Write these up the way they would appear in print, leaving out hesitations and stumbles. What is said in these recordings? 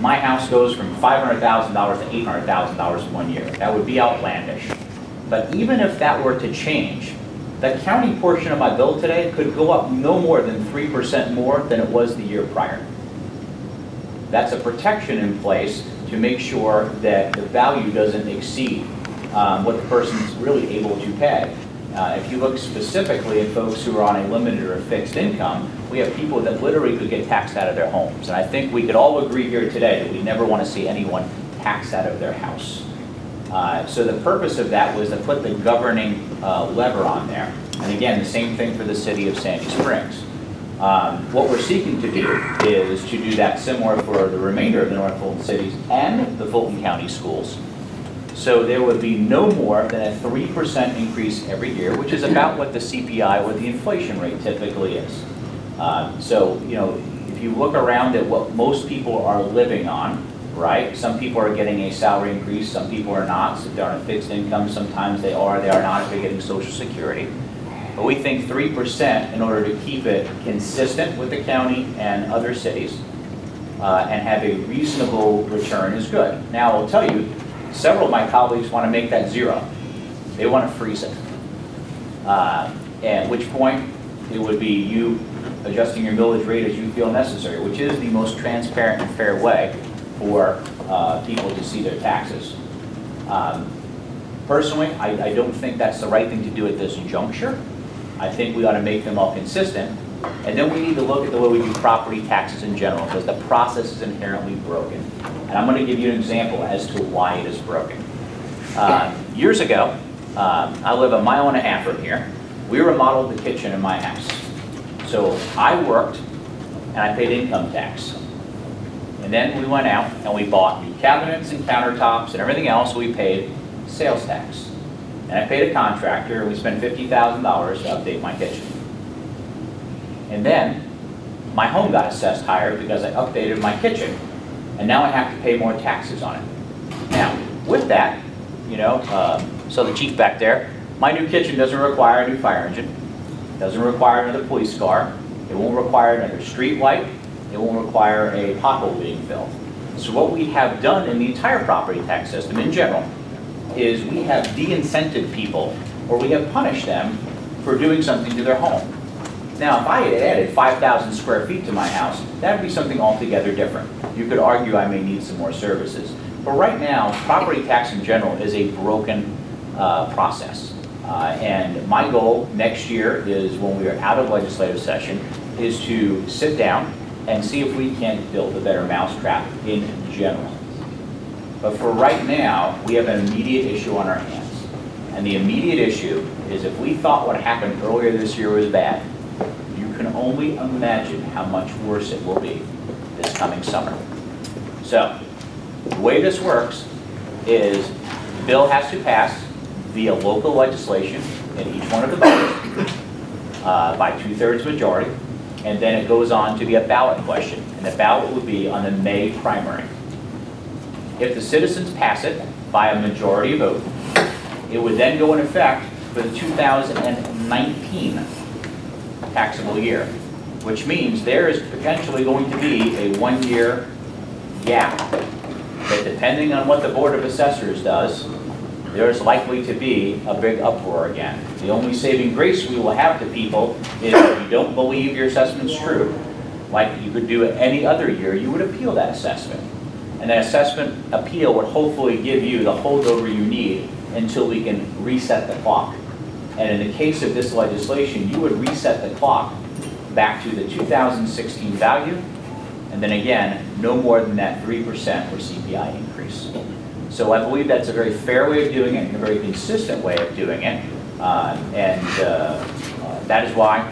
my house goes from $500,000 to $800,000 in 1 year. That would be outlandish. But even if that were to change, the county portion of my bill today could go up no more than 3% more than it was the year prior. That's a protection in place to make sure that the value doesn't exceed what the person's really able to pay. If you look specifically at folks who are on a limited or a fixed income, we have people that literally could get taxed out of their homes. And I think we could all agree here today that we never want to see anyone taxed out of their house. So the purpose of that was to put the governing lever on there. And again, the same thing for the city of Sandy Springs. What we're seeking to do is to do that similar for the remainder of the North Fulton cities and the Fulton County schools. So there would be no more than a 3% increase every year, which is about what the CPI or the inflation rate typically is. So, you know, if you look around at what most people are living on, right? Some people are getting a salary increase, some people are not. So if they're on a fixed income, sometimes they are not if they're getting Social Security. But we think 3% in order to keep it consistent with the county and other cities and have a reasonable return is good. Now, I'll tell you, several of my colleagues want to make that 0. They want to freeze it. At which point, it would be you adjusting your millage rate as you feel necessary, which is the most transparent and fair way for people to see their taxes. Personally, I don't think that's the right thing to do at this juncture. I think we ought to make them all consistent. And then we need to look at the way we do property taxes in general, because the process is inherently broken. And I'm going to give you an example as to why it is broken. Years ago, I live 1.5 miles from here. We remodeled the kitchen in my house. So I worked and I paid income tax. And then we went out and we bought new cabinets and countertops and everything else. We paid sales tax. And I paid a contractor and we spent $50,000 to update my kitchen. And then my home got assessed higher because I updated my kitchen. And now I have to pay more taxes on it. Now, with that, you know, so the chief back there, my new kitchen doesn't require a new fire engine, doesn't require another police car, it won't require another street light, it won't require a pothole being filled. So what we have done in the entire property tax system in general is we have de-incented people, or we have punished them for doing something to their home. Now, if I had added 5,000 square feet to my house, that would be something altogether different. You could argue I may need some more services. But right now, property tax in general is a broken process. And my goal next year is, when we are out of legislative session, is to sit down and see if we can build a better mousetrap in general. But for right now, we have an immediate issue on our hands. And the immediate issue is, if we thought what happened earlier this year was bad, you can only imagine how much worse it will be this coming summer. So, the way this works is the bill has to pass via local legislation in each one of the boroughs by 2/3 majority, and then it goes on to be a ballot question, and the ballot would be on the May primary. If the citizens pass it by a majority vote, it would then go in effect for the 2019 taxable year, which means there is potentially going to be a 1-year gap that, depending on what the Board of Assessors does, there's likely to be a big uproar again. The only saving grace we will have to people is, if you don't believe your assessment's true, like you could do it any other year, you would appeal that assessment. And that assessment appeal would hopefully give you the holdover you need until we can reset the clock. And in the case of this legislation, you would reset the clock back to the 2016 value, and then again, no more than that 3% or CPI increase. So I believe that's a very fair way of doing it and a very consistent way of doing it. That is why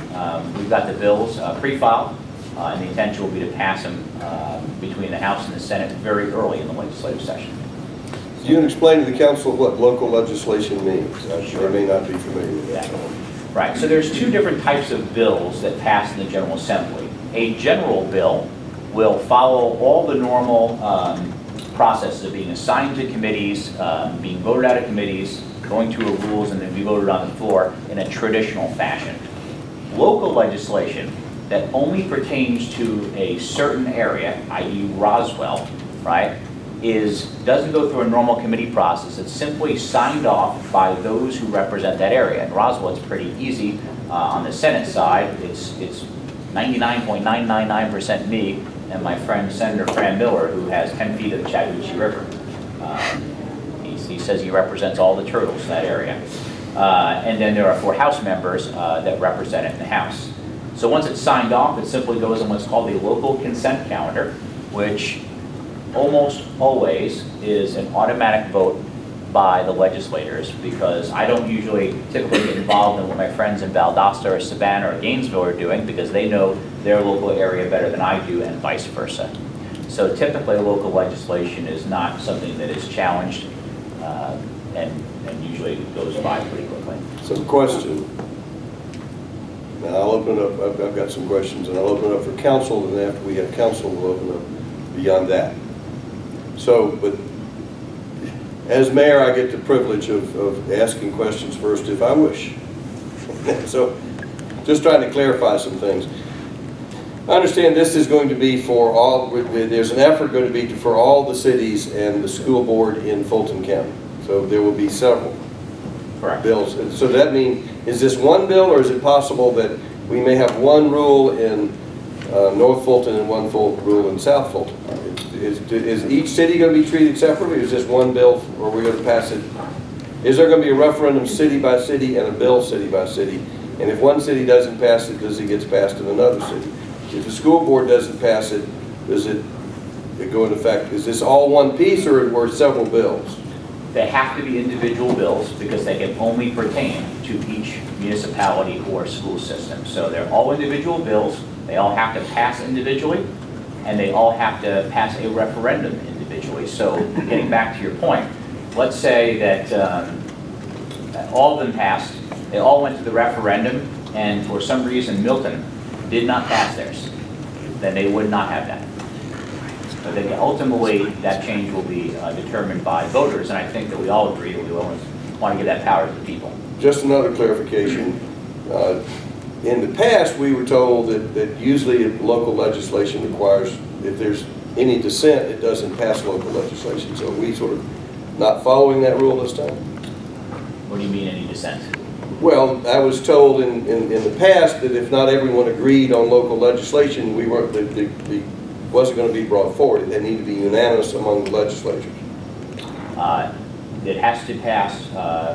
we've got the bills pre-filed, and the intention will be to pass them between the House and the Senate very early in the legislative session. You can explain to the council what local legislation means. Sure. They may not be familiar with that. Right, so there's two different types of bills that pass in the General Assembly. A general bill will follow all the normal processes of being assigned to committees, being voted out of committees, going through rules, and then be voted on the floor in a traditional fashion. Local legislation that only pertains to a certain area, i.e. Roswell, right, doesn't go through a normal committee process. It's simply signed off by those who represent that area. In Roswell, it's pretty easy. On the Senate side, it's 99.999% me and my friend Senator Fran Miller, who has 10 feet of the Chattahoochee River. He says he represents all the turtles in that area. And then there are 4 House members that represent it in the House. So once it's signed off, it simply goes on what's called the local consent calendar, which almost always is an automatic vote by the legislators, because I don't typically get involved in what my friends in Valdosta or Savannah or Gainesville are doing, because they know their local area better than I do, and vice versa. So typically local legislation is not something that is challenged, and usually goes by pretty quickly. So question. Now I'll open it up, I've got some questions, and I'll open it up for council, and after we have council, we'll open up beyond that. So, but as mayor, I get the privilege of asking questions first if I wish. So, just trying to clarify some things. I understand this is going to be for all, there's an effort going to be for all the cities and the school board in Fulton County. So there will be several bills. And so that means, is this one bill, or is it possible that we may have one rule in North Fulton and one rule in South Fulton? Is each city going to be treated separately, or is this one bill, or are we going to pass it? Is there going to be a referendum city by city and a bill city by city? And if one city doesn't pass it, does it get passed in another city? If the school board doesn't pass it, does it go into effect? Is this all one piece, or several bills? They have to be individual bills, because they can only pertain to each municipality or school system. So they're all individual bills. They all have to pass individually, and they all have to pass a referendum individually. So getting back to your point, let's say that all of them passed, they all went to the referendum, and for some reason Milton did not pass theirs, then they would not have that. But then ultimately that change will be determined by voters, and I think that we all agree that we always want to give that power to the people. Just another clarification. In the past, we were told that usually local legislation requires, if there's any dissent, it doesn't pass local legislation. So are we sort of not following that rule this time? What do you mean, any dissent? Well, I was told in the past that if not everyone agreed on local legislation, we weren't, it wasn't going to be brought forward. It needed to be unanimous among the legislatures. It has to pass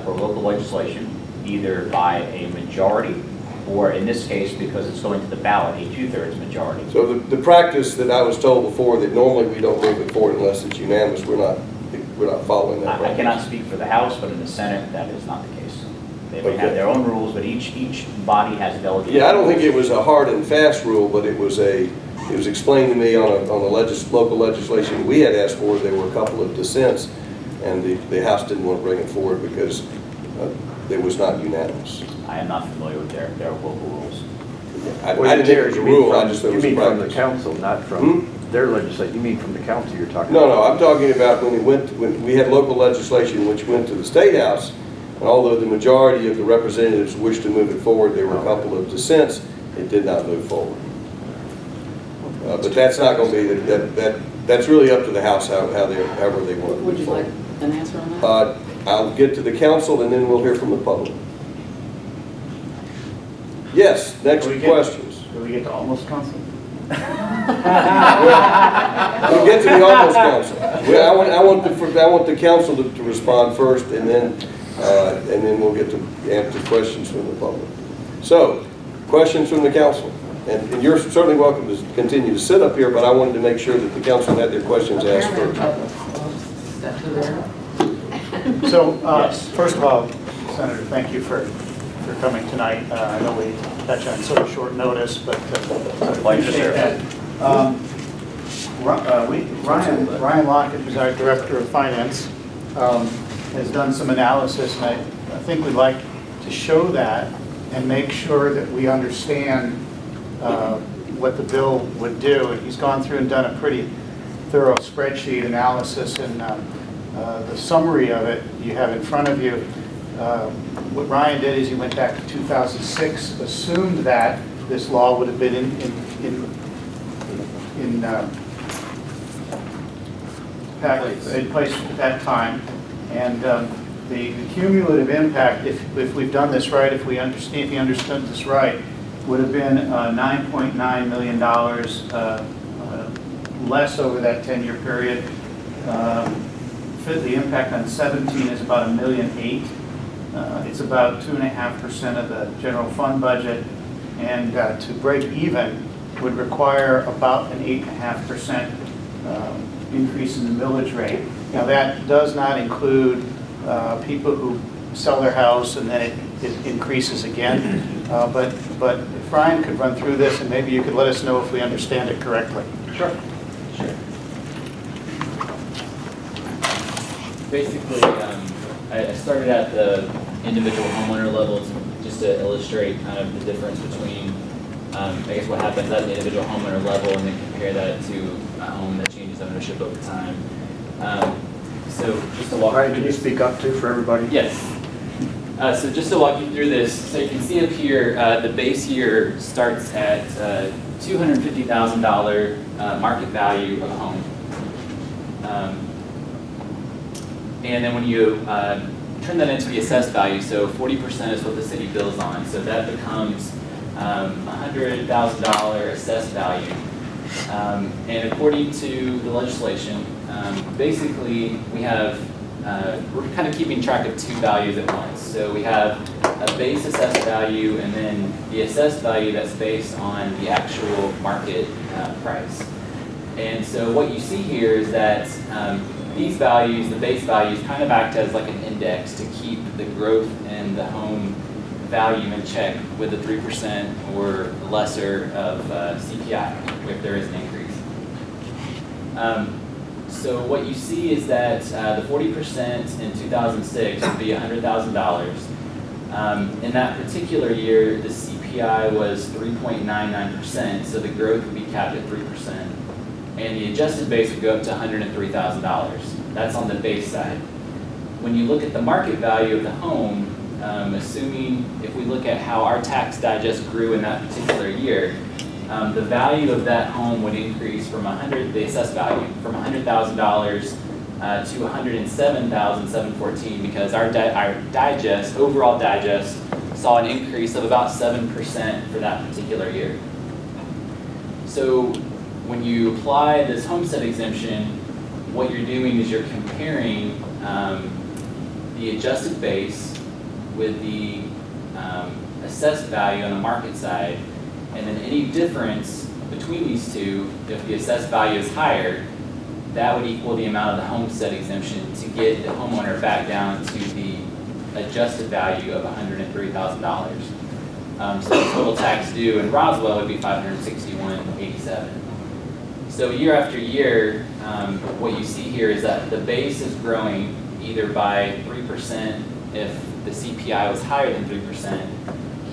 for local legislation either by a majority, or in this case, because it's going to the ballot, a 2/3 majority. So the practice that I was told before, that normally we don't move it forward unless it's unanimous, we're not following that. I cannot speak for the House, but in the Senate, that is not the case. They may have their own rules, but each body has delegated. Yeah, I don't think it was a hard and fast rule, but it was explained to me on the local legislation we had asked for. There were a couple of dissents, and the House didn't want to bring it forward because it was not unanimous. I am not familiar with their local rules. I didn't think it was a rule, I just thought it was a practice. You mean from the council, not from their legislation? You mean from the council you're talking No, about? no, I'm talking about when we had local legislation which went to the State House, and although the majority of the representatives wished to move it forward, there were a couple of dissents, it did not move forward. But that's not going to be, that's really up to the House however they want to Would move you forward. like an answer on that? I'll get to the council and then we'll hear from the public. Yes, next questions. Do we get to almost council? We'll get to the almost council. I want the council to respond first, and then we'll get to answer questions from the public. So, questions from the council. And you're certainly welcome to continue to sit up here, but I wanted to make sure that the council had their questions asked first. So, Yes. first of all, Senator, thank you for coming tonight. I know we touched on sort of short notice, but I appreciate that. Ryan Lockett, who's our Director of Finance, has done some analysis, and I think we'd like to show that and make sure that we understand what the bill would do. And he's gone through and done a pretty thorough spreadsheet analysis, and the summary of it you have in front of you. What Ryan did is he went back to 2006, assumed that this law would have been impact in place at that time. And the cumulative impact, if we've done this right, if you understood this right, would have been $9.9 million less over that 10-year period. The impact on 17 is about $1.8 million. It's about 2.5% of the general fund budget, and to break even would require about an 8.5% increase in the millage rate. Now that does not include people who sell their house and then it increases again. But if Ryan could run through this, and maybe you could let us know if we understand it correctly. Sure. Basically, I started at the individual homeowner level just to illustrate kind of the difference between, I guess, what happens at the individual homeowner level, and then compare that to a home that changes ownership over time. So just to walk. Ryan, can you speak up too for everybody? Yes. So just to walk you through this, so you can see up here, the base year starts at $250,000 market value of a home. And then when you turn that into the assessed value, so 40% is what the city bills on, so that becomes $100,000 assessed value. And according to the legislation, basically we have, we're kind of keeping track of two values at once. So we have a base assessed value and then the assessed value that's based on the actual market price. And so what you see here is that these values, the base values, kind of act as like an index to keep the growth in the home value in check with a 3% or lesser of CPI if there is an increase. So what you see is that the 40% in 2006 would be $100,000. In that particular year, the CPI was 3.99%, so the growth would be capped at 3%. And the adjusted base would go up to $103,000. That's on the base side. When you look at the market value of the home, assuming if we look at how our tax digest grew in that particular year, the value of that home would increase from the assessed value, from $100,000 to $107,714 because our digest, overall digest, saw an increase of about 7% for that particular year. So when you apply this homestead exemption, what you're doing is you're comparing the adjusted base with the assessed value on the market side, and then any difference between these two, if the assessed value is higher, that would equal the amount of the homestead exemption to get the homeowner back down to the adjusted value of $103,000. So the total tax due in Roswell would be $561.87. So year after year, what you see here is that the base is growing either by 3% if the CPI was higher than 3%,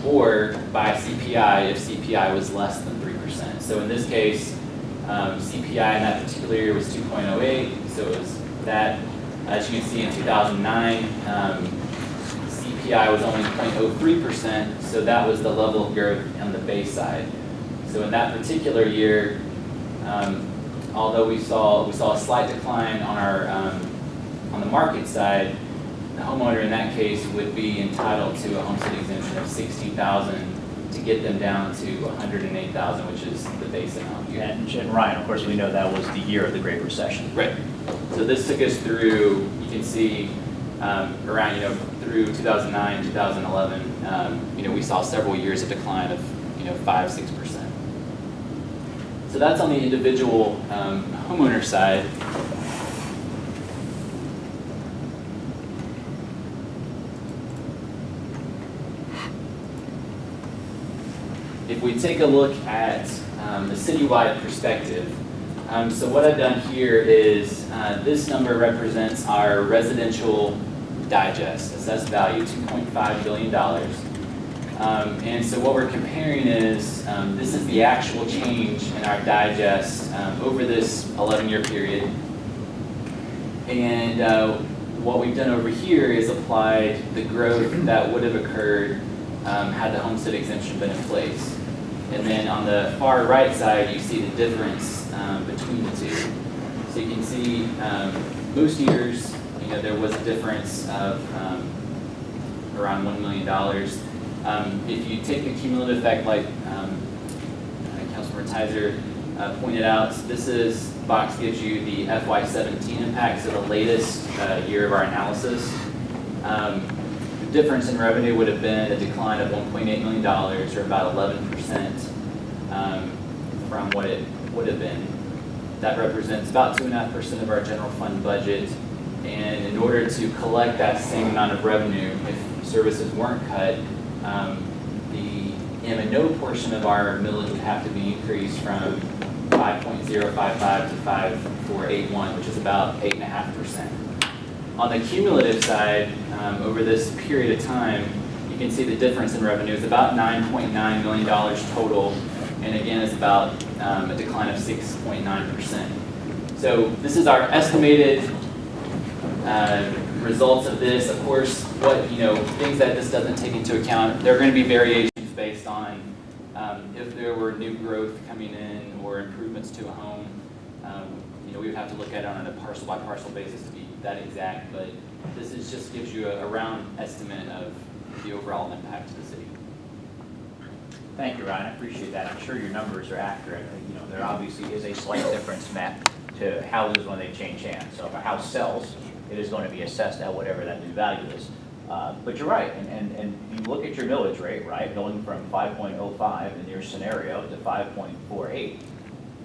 or by CPI if CPI was less than 3%. So in this case, CPI in that particular year was 2.08, so it was that. As you can see in 2009, CPI was only 0.03%, so that was the level of growth on the base side. So in that particular year, although we saw a slight decline on our on the market side, the homeowner in that case would be entitled to a homestead exemption of $60,000 to get them down to $108,000, which is the base amount here. And Ryan, of course, we know that was the year of the Great Recession. Right. So this took us through, you can see around, through 2009, 2011, we saw several years of decline of, 5-6%. So that's on the individual homeowner side. If we take a look at the citywide perspective, so what I've done here is this number represents our residential digest, assessed value, $2.5 billion. And so what we're comparing is, this is the actual change in our digest over this 11-year period. And what we've done over here is applied the growth that would have occurred had the homestead exemption been in place. And then on the far right side, you see the difference between the two. So you can see most years, there was a difference of around $1 million. If you take the cumulative effect, like Councilmember Tizer pointed out, this box gives you the FY17 impact, so the latest year of our analysis. The difference in revenue would have been a decline of $1.8 million, or about 11% from what it would have been. That represents about 2.5% of our general fund budget. And in order to collect that same amount of revenue, if services weren't cut, the M&O portion of our millage would have to be increased from 5.055 to 5.481, which is about 8.5%. On the cumulative side, over this period of time, you can see the difference in revenue is about $9.9 million total, and again, it's about a decline of 6.9%. So this is our estimated results of this. Of course, things that this doesn't take into account, there are going to be variations based on if there were new growth coming in or improvements to a home. We would have to look at it on a parcel by parcel basis to be that exact, but this just gives you a round estimate of the overall impact to the city. Thank you, Ryan. I appreciate that. I'm sure your numbers are accurate. There obviously is a slight difference, Matt, to houses when they change hands. So if a house sells, it is going to be assessed at whatever that new value is. But you're right, and you look at your millage rate, right, going from 5.05 in your scenario to 5.48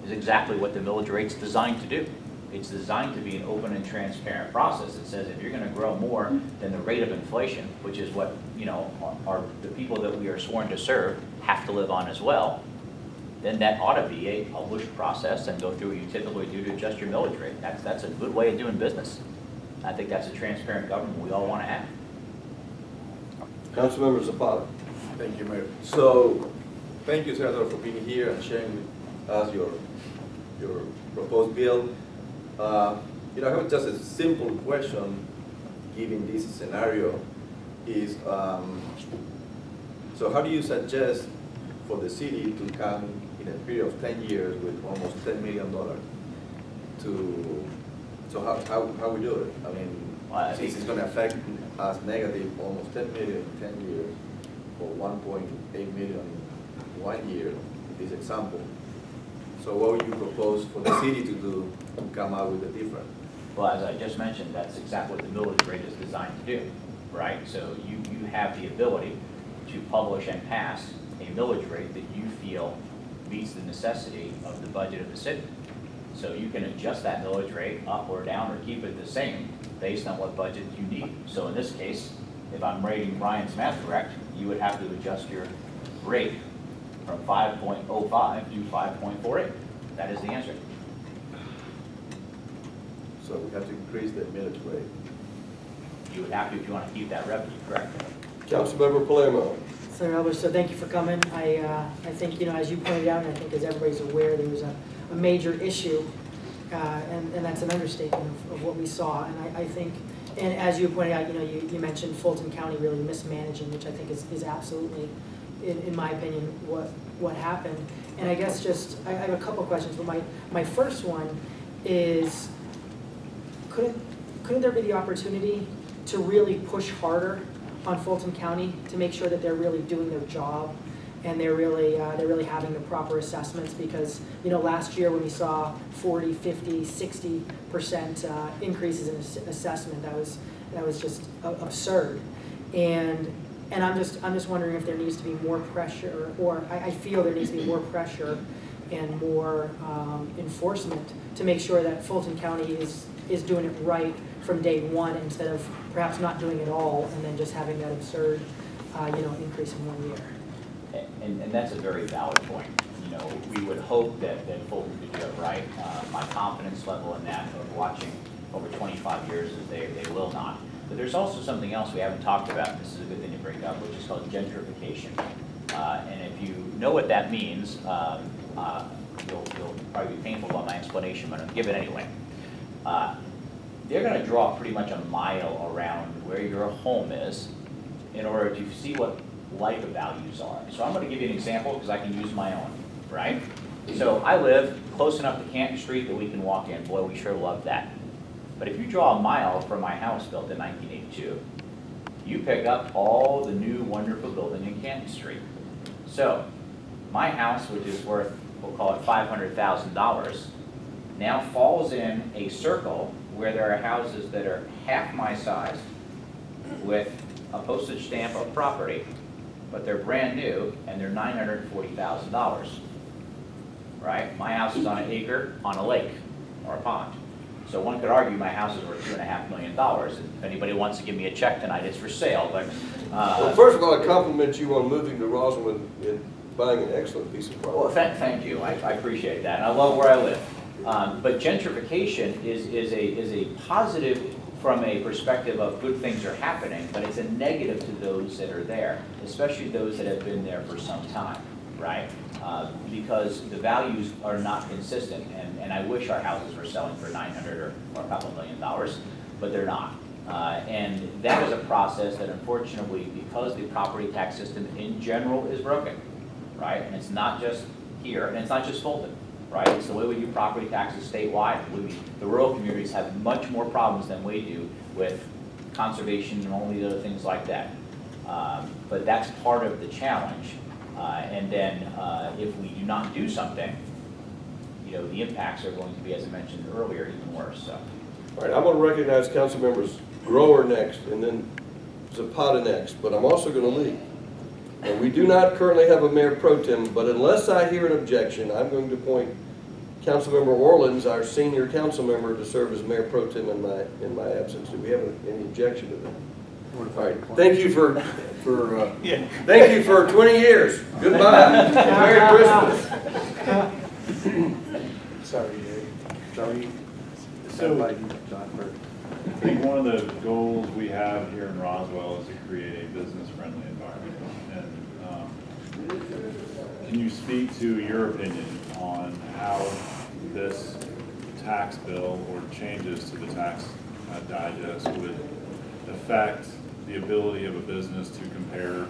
is exactly what the millage rate's designed to do. It's designed to be an open and transparent process. It says if you're going to grow more than the rate of inflation, which is what the people that we are sworn to serve have to live on as well, then that ought to be a published process and go through what you typically do to adjust your millage rate. That's a good way of doing business. I think that's a transparent government we all want to have. Councilmember Zapata. Thank you, Mayor. So, thank you, Senator, for being here and sharing with us your proposed bill. I have just a simple question, given this scenario, is so how do you suggest for the city to come in a period of 10 years with almost $10 million so how we do it? I mean, since it's going to affect us negative almost 10 million in 10 years, or 1.8 million in 1 year, this example. So what would you propose for the city to do to come out with a difference? Well, as I just mentioned, that's exactly what the millage rate is designed to do, right? So you have the ability to publish and pass a millage rate that you feel meets the necessity of the budget of the city. So you can adjust that millage rate up or down or keep it the same based on what budget you need. So in this case, if I'm rating Ryan's math correct, you would have to adjust your rate from 5.05 to 5.48. That is the answer. So we have to increase the millage rate. You would have to if you want to keep that revenue, correct? Councilmember Palermo. Senator Albers, so thank you for coming. I think, as you pointed out, and I think as everybody's aware, there was a major issue, and that's an understatement of what we saw. And I think, and as you pointed out, you mentioned Fulton County really mismanaging, which I think is absolutely, in my opinion, what happened. And I guess I have a couple questions, but my first one is, couldn't there be the opportunity to really push harder on Fulton County to make sure that they're really doing their job and they're really having the proper assessments? Because last year when we saw 40, 50, 60% increases in assessment, that was just absurd. And I'm just wondering if there needs to be more pressure, or I feel there needs to be more pressure and more enforcement to make sure that Fulton County is doing it right from day one, instead of perhaps not doing it all and then just having that absurd increase in 1 year. And that's a very valid point. We would hope that Fulton could do it right. My confidence level in that of watching over 25 years is they will not. But there's also something else we haven't talked about, and this is a good thing to bring up, which is called gentrification. And if you know what that means, you'll probably be painful about my explanation, but I'll give it anyway. They're going to draw pretty much a mile around where your home is in order to see what life values are. So I'm going to give you an example because I can use my own, right? So I live close enough to Canton Street that we can walk in. Boy, we sure love that. But if you draw a mile from my house built in 1982, you pick up all the new wonderful building in Canton Street. So my house, which is worth, we'll call it $500,000, now falls in a circle where there are houses that are half my size with a postage stamp of property, but they're brand new and they're $940,000. Right? My house is on an acre on a lake or a pond. So one could argue my house is worth $2.5 million. If anybody wants to give me a check tonight, it's for sale, but. Well, first of all, I compliment you on moving to Roswell and buying an excellent piece of property. Well, thank you. I appreciate that, and I love where I live. But gentrification is a positive from a perspective of good things are happening, but it's a negative to those that are there, especially those that have been there for some time, right? Because the values are not consistent, and I wish our houses were selling for $900 or a couple $1 million, but they're not. And that is a process that unfortunately, because the property tax system in general is broken, right? And it's not just here, and it's not just Fulton, right? It's the way we do property taxes statewide. The rural communities have much more problems than we do with conservation and all these other things like that. But that's part of the challenge. And then if we do not do something, the impacts are going to be, as I mentioned earlier, even worse. So. All right, I'm going to recognize council members Grower next and then Zapata next, but I'm also going to leave. And we do not currently have a mayor pro tem, but unless I hear an objection, I'm going to appoint Councilmember Orleans, our senior council member, to serve as mayor pro tem in my absence. Do we have any objection to that? All right, thank you for thank you for 20 years. Goodbye. Merry Christmas. Sorry, Dave. Sorry. So- John, for I think one of the goals we have here in Roswell is to create a business-friendly environment. And can you speak to your opinion on how this tax bill or changes to the tax digest would affect the ability of a business to compare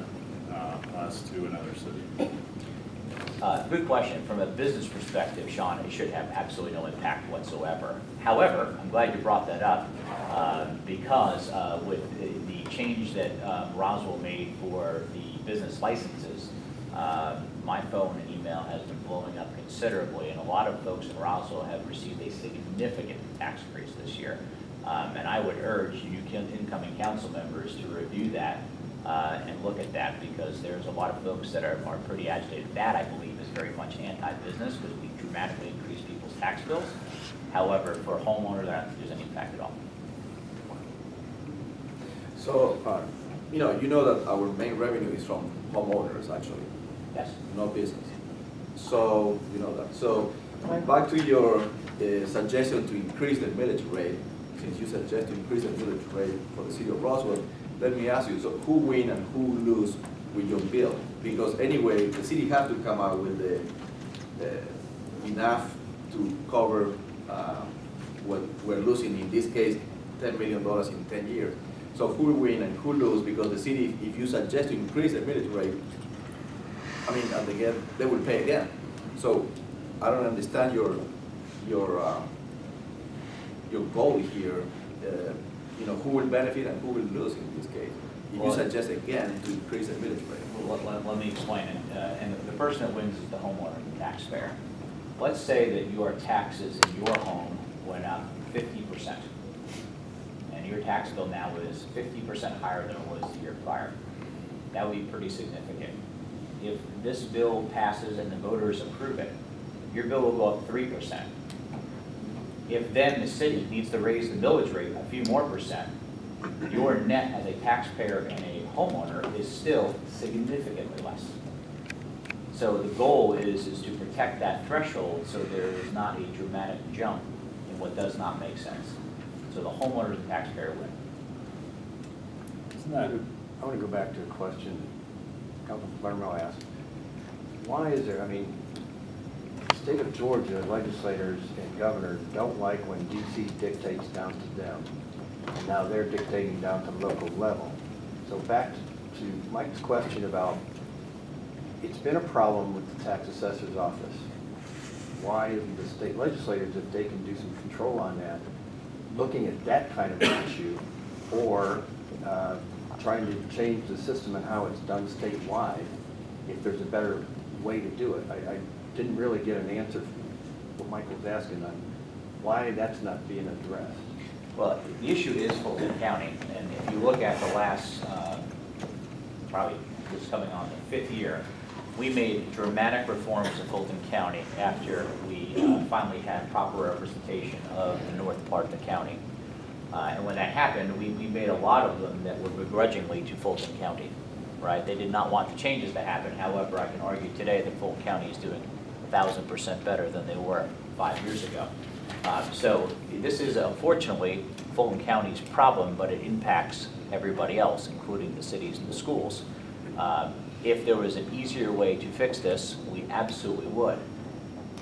us to another city? Good question. From a business perspective, Sean, it should have absolutely no impact whatsoever. However, I'm glad you brought that up because with the change that Roswell made for the business licenses, my phone and email has been blowing up considerably, and a lot of folks in Roswell have received a significant tax increase this year. And I would urge you incoming council members to review that and look at that, because there's a lot of folks that are pretty agitated. That, I believe, is very much anti-business because we dramatically increase people's tax bills. However, for homeowners, I don't think there's any impact at all. So, you know that our main revenue is from homeowners, actually, Yes. no business. So, you know that. So, back to your suggestion to increase the millage rate, since you suggest to increase the millage rate for the city of Roswell, let me ask you, so who win and who lose with your bill? Because anyway, the city has to come out with enough to cover what we're losing, in this case, $10 million in 10 years. So who win and who lose? Because the city, if you suggest to increase the millage rate, I mean, and again, they will pay again. So I don't understand your goal here. Who will benefit and who will lose in this case? If you suggest again to increase the millage rate. Well, let me explain it. And the person that wins is the homeowner, the taxpayer. Let's say that your taxes in your home went up 50%. And your tax bill now is 50% higher than it was the year prior. That would be pretty significant. If this bill passes and the voters approve it, your bill will go up 3%. If then the city needs to raise the millage rate a few more percent, your net as a taxpayer and a homeowner is still significantly less. So the goal is to protect that threshold so there is not a dramatic jump in what does not make sense. So the homeowner and the taxpayer win. Isn't that I want to go back to a question Councilman Barnwell asked. Why is there, the state of Georgia legislators and governors don't like when DC dictates down to them. And now they're dictating down to local level. So back to Mike's question about, it's been a problem with the tax assessor's office. why isn't the state legislators, if they can do some control on that, looking at that kind of an issue, or trying to change the system and how it's done statewide, if there's a better way to do it. I didn't really get an answer from what Michael was asking on why that's not being addressed. Well, the issue is Fulton County, and if you look at the last, probably just coming on the 5th year, we made dramatic reforms in Fulton County after we finally had proper representation of the north part of the county. And when that happened, we made a lot of them that were begrudgingly to Fulton County, right? They did not want the changes to happen. However, I can argue today that Fulton County is doing 1,000% better than they were 5 years ago. So this is unfortunately Fulton County's problem, but it impacts everybody else, including the cities and the schools. If there was an easier way to fix this, we absolutely would.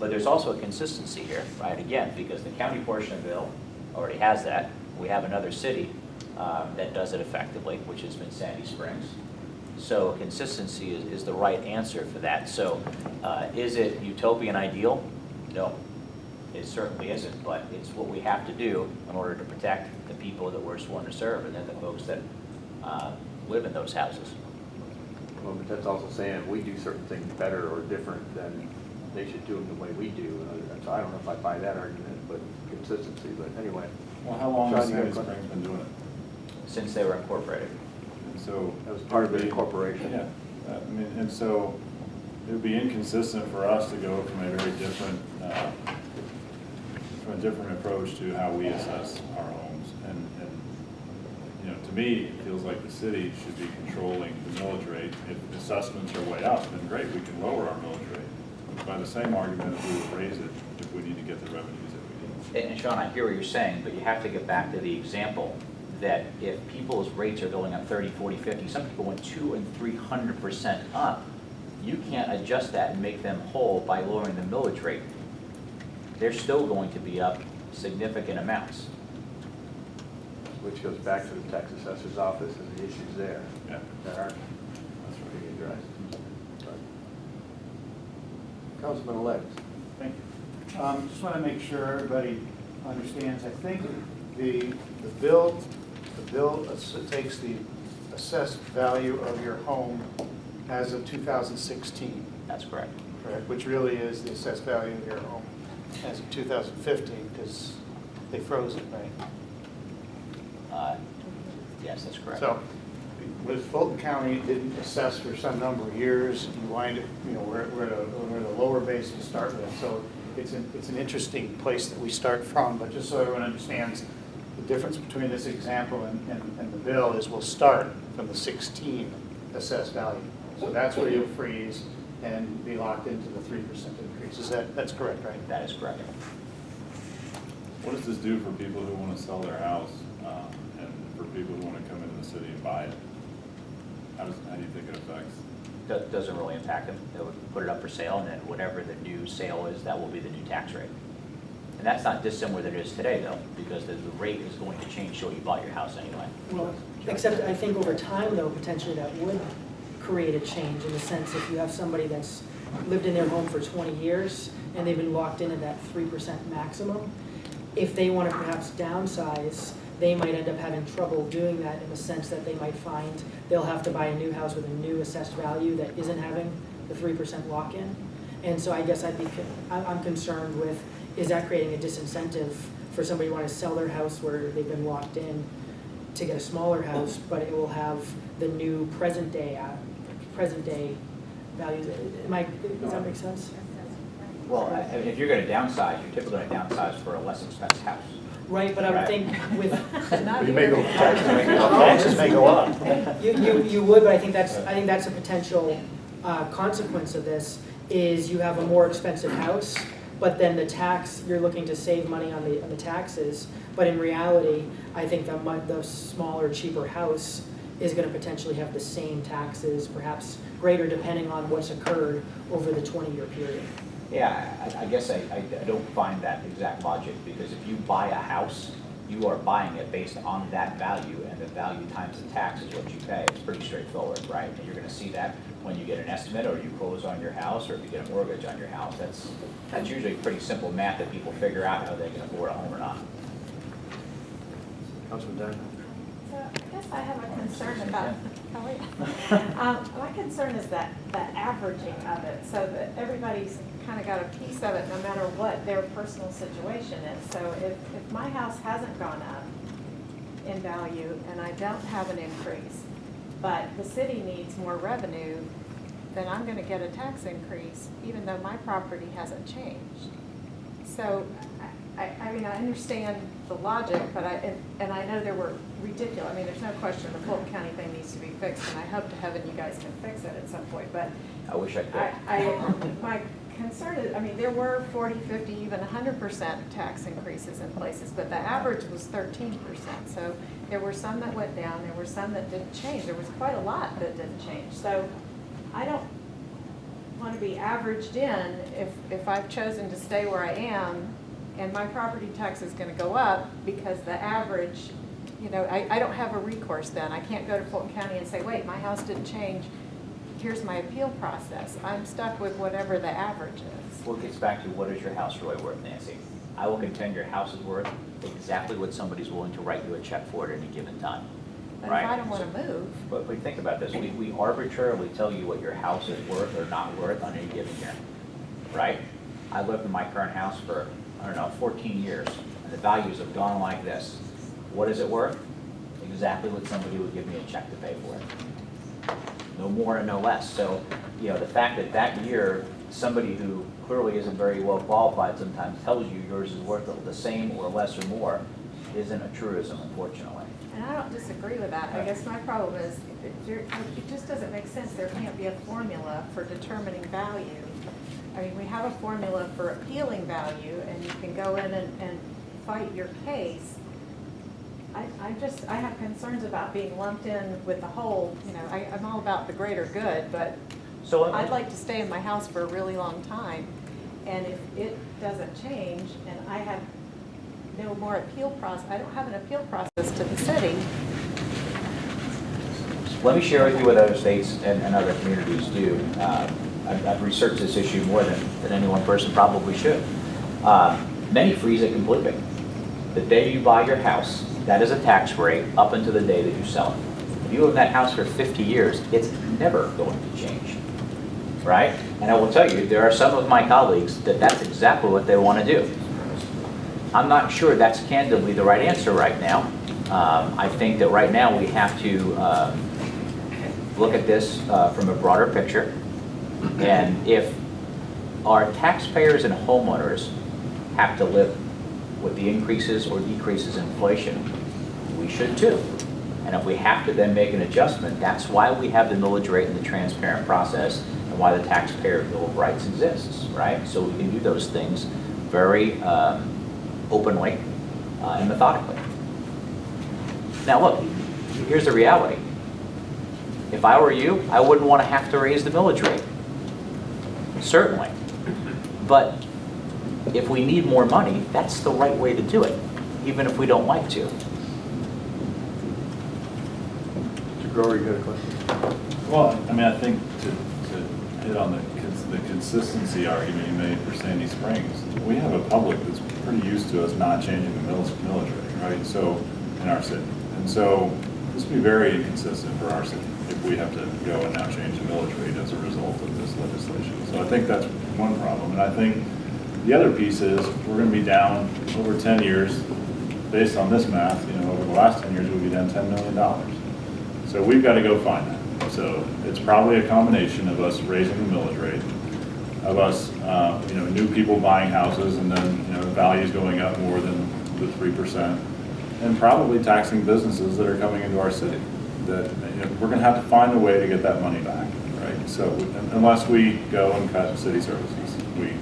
But there's also a consistency here, right? Again, because the county portion of the bill already has that. We have another city that does it effectively, which has been Sandy Springs. So consistency is the right answer for that. So is it utopian ideal? No, it certainly isn't, but it's what we have to do in order to protect the people that we're sworn to serve, and then the folks that live in those houses. Well, but that's also saying we do certain things better or different than they should do them the way we do. So I don't know if I buy that argument, but consistency, but anyway. Well, how long has John, you Sandy have a Springs been doing it? Since they were incorporated. And so. That was part of the incorporation. Yeah, I mean, and so it would be inconsistent for us to go from a very different, approach to how we assess our homes. And you know, to me, it feels like the city should be controlling the millage rate. If assessments are way up, then great, we can lower our millage rate. By the same argument, we would raise it if we need to get the revenues that we need. And Sean, I hear what you're saying, but you have to get back to the example that if people's rates are going up 30, 40, 50, some people went 200 and 300% up, you can't adjust that and make them whole by lowering the millage rate. They're still going to be up significant amounts. Which goes back to the tax assessor's office and the issues there Yeah. that aren't being addressed. Councilman-elect. Thank you. Just want to make sure everybody understands, I think the bill takes the assessed value of your home as of 2016, That's correct. correct? Which really is the assessed value of your home as of 2015, because they froze it, right? Yes, that's correct. So, with Fulton County didn't assess for some number of years, you wind up, we're at a lower base to start with. So it's an interesting place that we start from, but just so everyone understands, the difference between this example and the bill is we'll start from the 16 assessed value. So that's where you'll freeze and be locked into the 3% increase. That's correct, right? That is correct. What does this do for people who want to sell their house and for people who want to come into the city and buy it? How do you think it affects? Doesn't really impact them. They would put it up for sale, and then whatever the new sale is, that will be the new tax rate. And that's not dissimilar than it is today, though, because the rate is going to change so you bought your house anyway. Well, except I think over time, though, potentially that would create a change in the sense if you have somebody that's lived in their home for 20 years and they've been locked in at that 3% maximum, if they want to perhaps downsize, they might end up having trouble doing that in the sense that they might find they'll have to buy a new house with a new assessed value that isn't having the 3% lock-in. And so I guess I'm concerned with, is that creating a disincentive for somebody who want to sell their house where they've been locked in to get a smaller house, but it will have the new present day values. Does that make sense? Well, if you're going to downsize, you're typically going to downsize for a less expensive house. Right, but I would think with. You may go, taxes may go up. You would, but I think that's a potential consequence of this, is you have a more expensive house, but then the tax, you're looking to save money on the taxes, but in reality, I think the smaller, cheaper house is going to potentially have the same taxes, perhaps greater depending on what's occurred over the 20-year period. Yeah, I guess I don't find that exact logic, because if you buy a house you are buying it based on that value, and the value times the tax is what you pay. It's pretty straightforward, right? And you're gonna see that when you get an estimate, or you close on your house, or if you get a mortgage on your house. That's usually pretty simple math that people figure out how they can afford a home or not. Councilman Dunn? So I guess I have a concern about, my concern is that the averaging of it, so that everybody's kind of got a piece of it no matter what their personal situation is. So if my house hasn't gone up in value and I don't have an increase, but the city needs more revenue, then I'm going to get a tax increase even though my property hasn't changed. So I mean, I understand the logic, but I know there were ridiculous, I mean, there's no question the Fulton County thing needs to be fixed, and I hope to heaven you guys can fix it at some point, but I wish I could. my concern is, I mean, there were 40, 50, even 100% tax increases in places, but the average was 13%. So there were some that went down, there were some that didn't change. There was quite a lot that didn't change. So I don't want to be averaged in if I've chosen to stay where I am and my property tax is going to go up because the average, you know, I don't have a recourse then. I can't go to Fulton County and say, wait, my house didn't change. Here's my appeal process. I'm stuck with whatever the average is. Well, it gets back to what is your house really worth, Nancy? I will contend your house is worth exactly what somebody's willing to write you a check for at any given time. But Right. if I don't want to move, But think about this, we arbitrarily tell you what your house is worth or not worth on any given year, right? I lived in my current house for, I don't know, 14 years, and the values have gone like this. What is it worth? Exactly what somebody would give me a check to pay for it. No more and no less. So, you know, the fact that that year, somebody who clearly isn't very well qualified sometimes tells you yours is worth the same or less or more isn't a truism, unfortunately. and I don't disagree with that. I guess my problem is, it just doesn't make sense. There can't be a formula for determining value. I mean, we have a formula for appealing value, and you can go in and fight your case. I have concerns about being lumped in with the whole, you know, I'm all about the greater good, but So I'd like to stay in my house for a really long time. And if it doesn't change and I have no more appeal process, I don't have an appeal process to the city. let me share with you what other states and other communities do. I've researched this issue more than any one person probably should. Many freeze it completely. The day you buy your house, that is a tax rate up until the day that you sell it. If you live in that house for 50 years, it's never going to change, right? And I will tell you, there are some of my colleagues that's exactly what they want to do. I'm not sure that's candidly the right answer right now. I think that right now we have to look at this from a broader picture. And if our taxpayers and homeowners have to live with the increases or decreases in inflation, we should too. And if we have to then make an adjustment, that's why we have the millage rate and the transparent process and why the taxpayer bill of rights exists, right? So we can do those things very openly and methodically. Now look, here's the reality. If I were you, I wouldn't want to have to raise the millage rate. Certainly. But if we need more money, that's the right way to do it, even if we don't like to. Mr. Grover, you got a question? Well, I mean, I think to hit on the consistency argument you made for Sandy Springs, we have a public that's pretty used to us not changing the millage rate, right? So, in our city. And so, this would be very inconsistent for our city if we have to go and now change the millage rate as a result of this legislation. So I think that's one problem. And I think the other piece is we're going to be down over 10 years, based on this math, you know, over the last 10 years, we'll be down $10 million. So we've got to go find that. So it's probably a combination of us raising the millage rate, of us, you know, new people buying houses and then, you know, values going up more than the 3%, and probably taxing businesses that are coming into our city. That, you know, we're going to have to find a way to get that money back, right? So unless we go and cut city services, we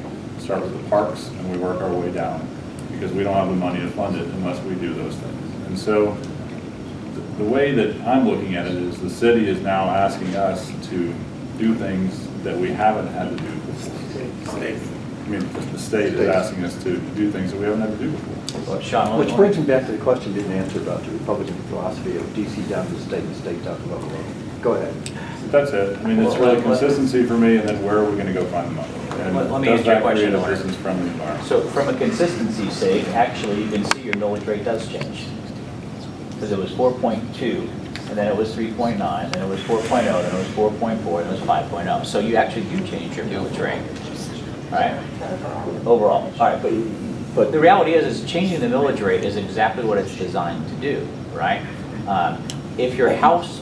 start with the parks and we work our way down because we don't have the money to fund it unless we do those things. And so the way that I'm looking at it is the city is now asking us to do things that we haven't had to do before. I mean, the state is asking us to do things that we haven't had to do before. Sean, what do Which you brings want? me back to the question you didn't answer about the Republican philosophy of DC down to the state and state down to local. Go ahead. That's it. I mean, it's really consistency for me, and then where are we going to go find the money? And Let me does answer your that question, create a Warren. business-friendly environment? So from a consistency sake, actually, you can see your millage rate does change. Because it was 4.2, and then it was 3.9, then it was 4.0, then it was 4.4, and it was 5.0. So you actually do change your millage rate, right? Overall. All right, but the reality is changing the millage rate is exactly what it's designed to do, right? If your house,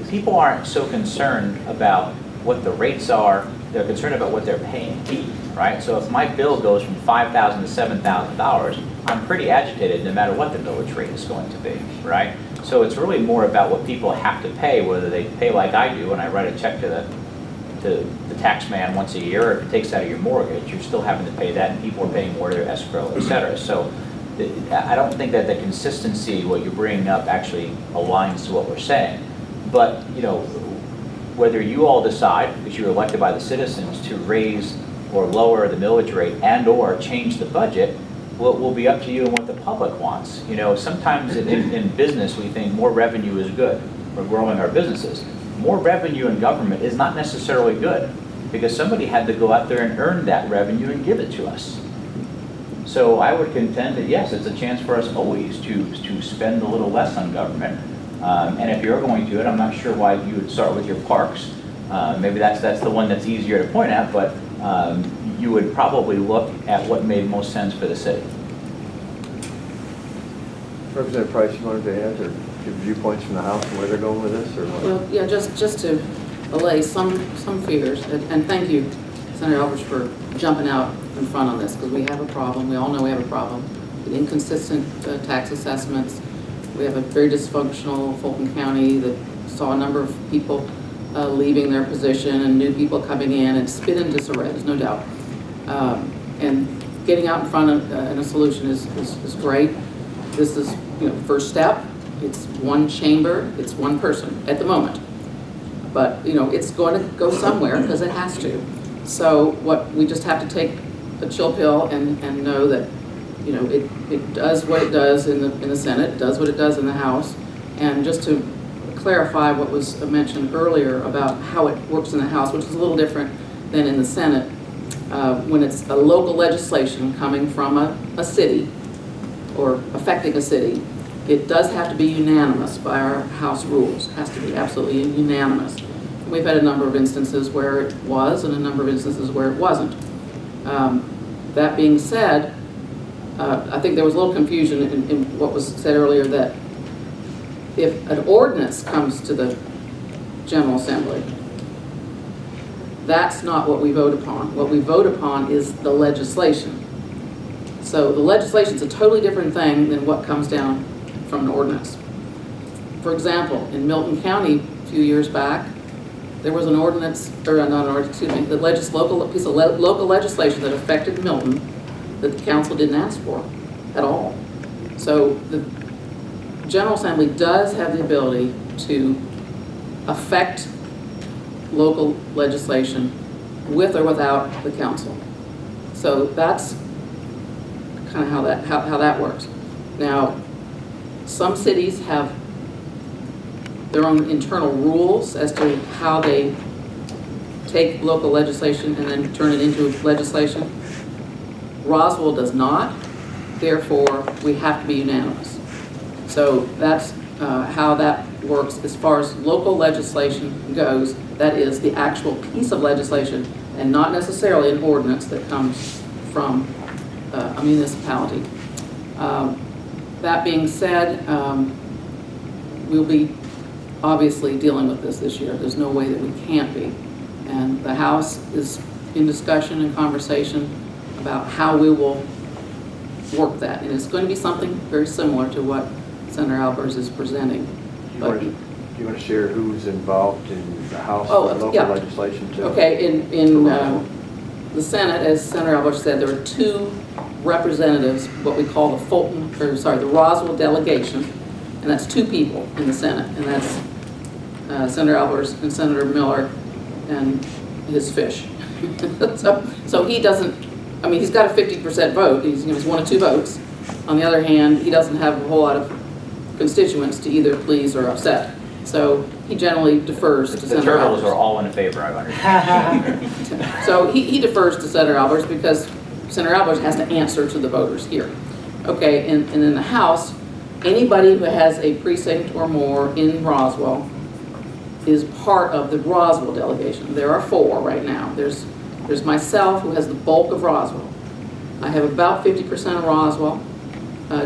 people aren't so concerned about what the rates are, they're concerned about what they're paying heat, right? So if my bill goes from $5,000 to $7,000, I'm pretty agitated no matter what the millage rate is going to be, right? So it's really more about what people have to pay, whether they pay like I do when I write a check to the tax man once a year, or if it takes out of your mortgage, you're still having to pay that, and people are paying more to their escrow, et cetera. So I don't think that the consistency, what you're bringing up, actually aligns to what we're saying. But, you know, whether you all decide, because you were elected by the citizens, to raise or lower the millage rate and or change the budget, will be up to you and what the public wants. You know, sometimes in business we think more revenue is good. We're growing our businesses. More revenue in government is not necessarily good, because somebody had to go out there and earn that revenue and give it to us. So I would contend that yes, it's a chance for us always to spend a little less on government. And if you're going to it, I'm not sure why you would start with your parks. Maybe that's the one that's easier to point at, but you would probably look at what made most sense for the city. Representative Price, you wanted to add or give viewpoints from the House and where they're going with this, or what? Well, yeah, just to allay some fears, and thank you, Senator Albers, for jumping out in front on this, because we have a problem. We all know we have a problem. Inconsistent tax assessments. We have a very dysfunctional Fulton County that saw a number of people leaving their position and new people coming in, and it's been in disarray, there's no doubt. And getting out in front of and a solution is great. This is, you know, first step. It's one chamber, it's one person at the moment. But, you know, it's going to go somewhere because it has to. So what we just have to take a chill pill and know that, you know, it does what it does in the Senate, does what it does in the House. And just to clarify what was mentioned earlier about how it works in the House, which is a little different than in the Senate, when it's a local legislation coming from a city or affecting a city, it does have to be unanimous by our House rules. It has to be absolutely unanimous. We've had a number of instances where it was and a number of instances where it wasn't. That being said, I think there was a little confusion in what was said earlier, that if an ordinance comes to the General Assembly, that's not what we vote upon. What we vote upon is the legislation. So the legislation is a totally different thing than what comes down from an ordinance. For example, in Milton County a few years back, there was an ordinance, or not an ordinance, excuse me, the local piece of local legislation that affected Milton that the council didn't ask for at all. So the General Assembly does have the ability to affect local legislation with or without the council. So that's kind of how that works. Now, some cities have their own internal rules as to how they take local legislation and then turn it into legislation. Roswell does not, therefore we have to be unanimous. So that's how that works as far as local legislation goes. That is the actual piece of legislation and not necessarily an ordinance that comes from a municipality. That being said, we'll be obviously dealing with this year. There's no way that we can't be. And the House is in discussion and conversation about how we will work that. And it's going to be something very similar to what Senator Albers is presenting. Do you want to share who's involved in the House and local legislation too? Okay, in the Senate, as Senator Albers said, there are two representatives, what we call the Roswell delegation, and that's two people in the Senate, and that's Senator Albers and Senator Miller and his fish. So he doesn't, I mean, he's got a 50% vote, he's one of two votes, On the other hand, he doesn't have a whole lot of constituents to either please or upset. So he generally defers to The Senator turtles are Albers. all in favor, I've understood. So he defers to Senator Albers because Senator Albers has to answer to the voters here. Okay, and in the House, anybody who has a precinct or more in Roswell is part of the Roswell delegation. There are 4 right now. There's myself, who has the bulk of Roswell. I have about 50% of Roswell.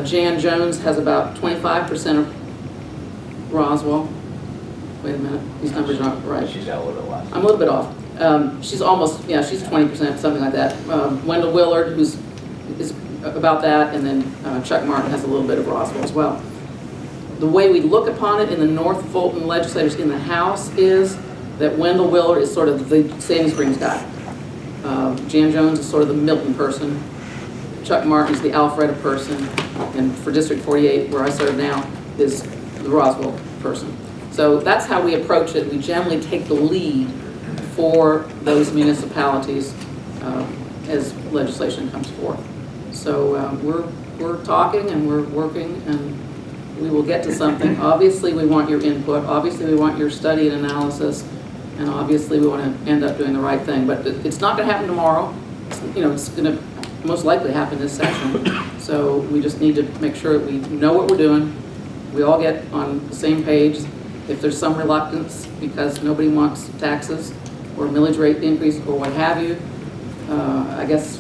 Jan Jones has about 25% of Roswell. Wait a minute, these numbers aren't right. She's got a little bit less. I'm a little bit off. She's almost, yeah, she's 20%, something like that. Wendell Willard, is about that, and then Chuck Martin has a little bit of Roswell as well. The way we look upon it in the North Fulton legislators in the House is that Wendell Willard is sort of the Sandy Springs guy. Jan Jones is sort of the Milton person. Chuck Martin is the Alpharetta person. And for District 48, where I serve now, is the Roswell person. So that's how we approach it. We generally take the lead for those municipalities as legislation comes forth. So we're talking and we're working, and we will get to something. Obviously, we want your input. Obviously, we want your study and analysis, and obviously, we want to end up doing the right thing. But it's not going to happen tomorrow. It's going to most likely happen this session. So we just need to make sure that we know what we're doing. We all get on the same page. If there's some reluctance because nobody wants taxes or millage rate increase or what have you, I guess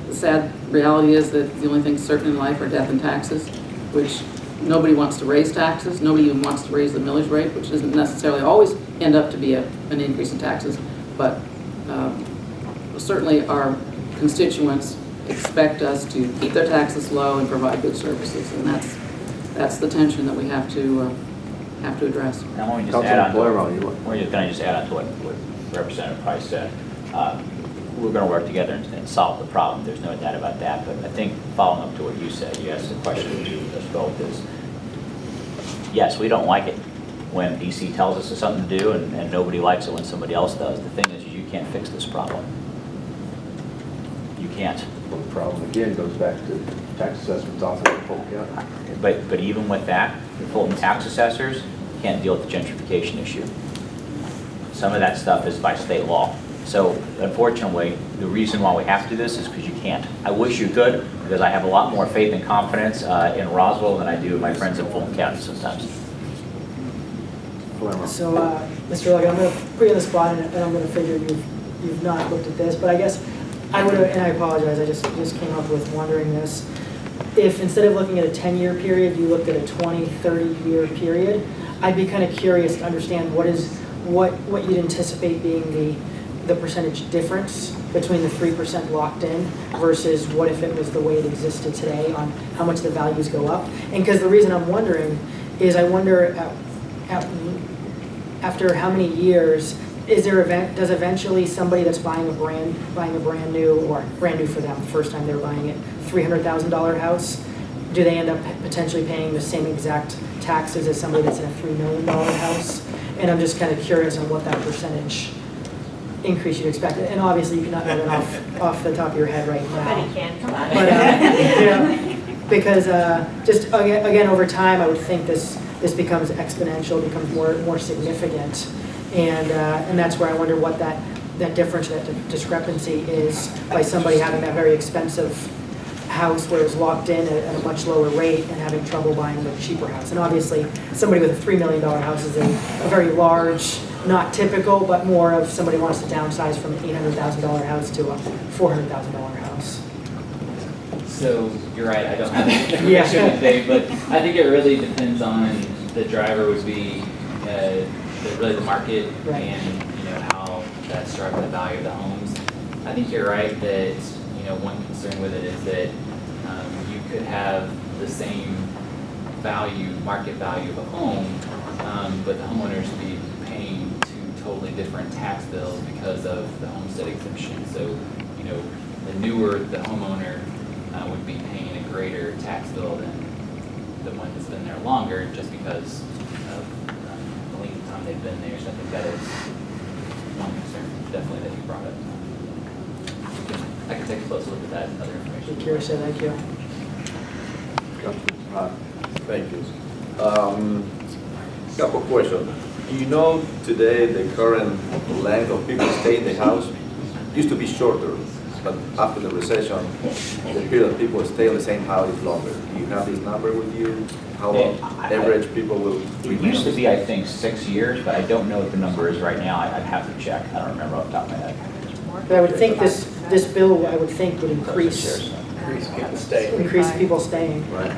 the sad reality is that the only things certain in life are death and taxes, which nobody wants to raise taxes. Nobody even wants to raise the millage rate, which doesn't necessarily always end up to be an increase in taxes. But certainly our constituents expect us to keep their taxes low and provide good services, and that's the tension that we have to address. Now, let me just Councilman add on to Blair, can I just add on to what Representative Price said? We're going to work together and solve the problem. There's no doubt about that. But I think following up to what you said, you asked the question to us both is, yes, we don't like it when DC tells us there's something to do, and nobody likes it when somebody else does. The thing is, you can't fix this problem. You can't. Well, the problem again goes back to tax assessments off of Fulton County. But even with that, the Fulton tax assessors can't deal with the gentrification issue. Some of that stuff is by state law. So unfortunately, the reason why we have to do this is because you can't. I wish you could, because I have a lot more faith and confidence in Roswell than I do in my friends in Fulton County sometimes. So, Mr. Luggett, I'm going to put you on the spot, and I'm going to figure you've not looked at this, but I guess I would have, and I apologize, I just came up with wondering this. If instead of looking at a 10-year period, you looked at a 20, 30-year period, I'd be kind of curious to understand what you'd anticipate being the percentage difference between the 3% locked in versus what if it was the way it existed today on how much the values go up. And because the reason I'm wondering is I wonder after how many years does eventually somebody that's buying a brand new, or brand new for them, the first time they're buying it, $300,000 house, do they end up potentially paying the same exact taxes as somebody that's in a $3 million house? And I'm just kind of curious on what that percentage increase you'd expect. And obviously you cannot know that off the top of your head right now. But he can, come on. But, because just again, over time, I would think this becomes exponential, becomes more significant. And that's where I wonder what that difference, that discrepancy is by somebody having that very expensive house where it's locked in at a much lower rate and having trouble buying the cheaper house. And obviously, somebody with a $3 million house is a very large, not typical, but more of somebody wants to downsize from an $800,000 house to a $400,000 house. So you're right, I don't have any information today, but I think it really depends on the driver would be really the market, Right. and how that's driving the value of the homes. I think you're right that one concern with it is that you could have the same market value of a home, but the homeowners would be paying two totally different tax bills because of the homestead exemption. So the newer the homeowner would be paying a greater tax bill than the one that's been there longer, just because of the length of time they've been there. So I think that is one concern, definitely, that you brought up. I can take a close look at that other information. Thank you. Thank you. Couple questions. Do you know today the current length of people stay in the house? Used to be shorter, but after the recession, the period of people stay in the same house is longer. Do you have this number with you? How long average people will It remain? used to be, I think, 6 years, but I don't know what the number is right now. I'd have to check. I don't remember off the top of my head. But I would think this bill, I would think would increase people staying. Right.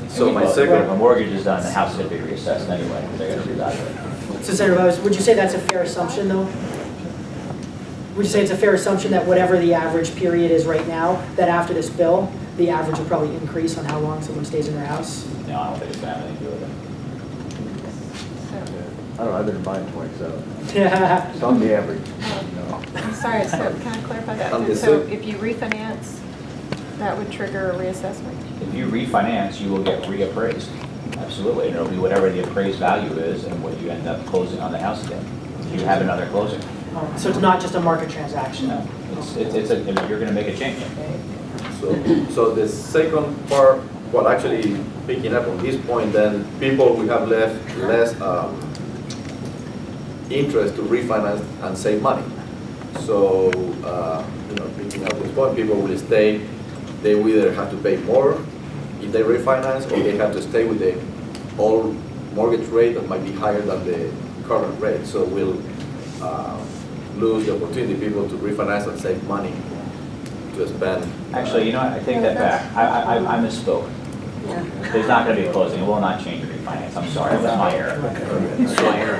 So my Well, second. When a mortgage is done, the house is going to be reassessed anyway. They're going to reevaluate. So Senator Albers, would you say that's a fair assumption though? Would you say it's a fair assumption that whatever the average period is right now, that after this bill, the average will probably increase on how long someone stays in their house? No, I don't think it's going to have anything to do with it. I don't know, I've been buying 27. Yeah. It's on the average. I'm sorry, so can I clarify that? On the So sec- if you refinance, that would trigger a reassessment? If you refinance, you will get reappraised. Absolutely. And it'll be whatever the appraised value is and what you end up closing on the house again. You have another closing. So it's not just a market transaction? No, you're going to make a change. So the second part, well, actually picking up on this point, then people will have less interest to refinance and save money. So, picking up this point, people will stay. They will either have to pay more if they refinance, or they have to stay with the old mortgage rate that might be higher than the current rate. So we'll lose the opportunity people to refinance and save money to spend. Actually, you know what? I take that back. I misspoke. There's not going to be a closing. It will not change the refinance. I'm sorry. That was my error.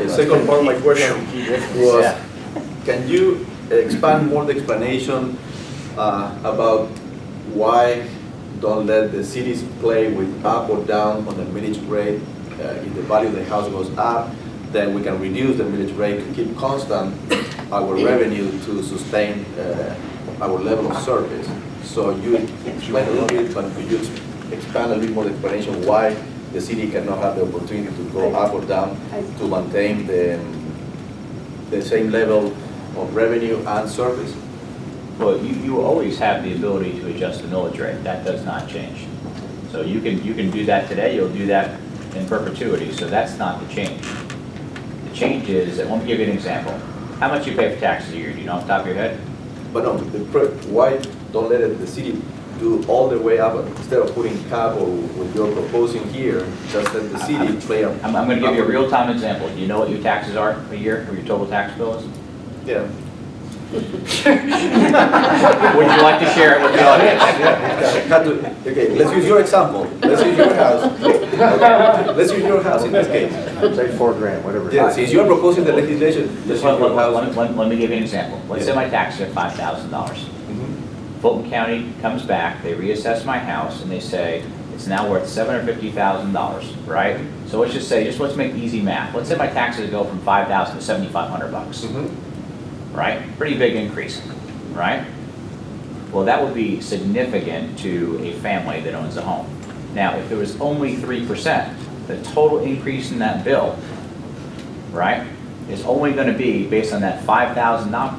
The second part of my question was, can you expand more the explanation about why don't let the cities play with up or down on the millage rate? If the value of the house goes up, then we can reduce the millage rate to keep constant our revenue to sustain our level of service. So you explain a little bit, but could you expand a little bit more the explanation why the city cannot have the opportunity to go up or down to maintain the same level of revenue and service? Well, you always have the ability to adjust the millage rate. That does not change. So you can do that today. You'll do that in perpetuity. So that's not the change. The change is, let me give you an example. How much you pay for taxes a year? Do you know off the top of your head? But no, why don't let the city do all the way up instead of putting cap or what you're proposing here? Just let the city play up. I'm going to give you a real-time example. Do you know what your taxes are a year, or your total tax bill is? Yeah. Would you like to share it with the audience? Okay, let's use your example. Let's use your house. Okay. Let's use your house in this case. Say $4,000, whatever. Yeah, since you're proposing the legislation, let's use your house. Let me give you an example. Let's say my taxes are $5,000. Fulton County comes back, they reassess my house, and they say it's now worth $750,000, right? So let's just say, let's make easy math. Let's say my taxes go from $5,000 to $7,500. Right? Pretty big increase, right? Well, that would be significant to a family that owns a home. Now, if it was only 3%, the total increase in that bill, right, is only going to be based on that $5,000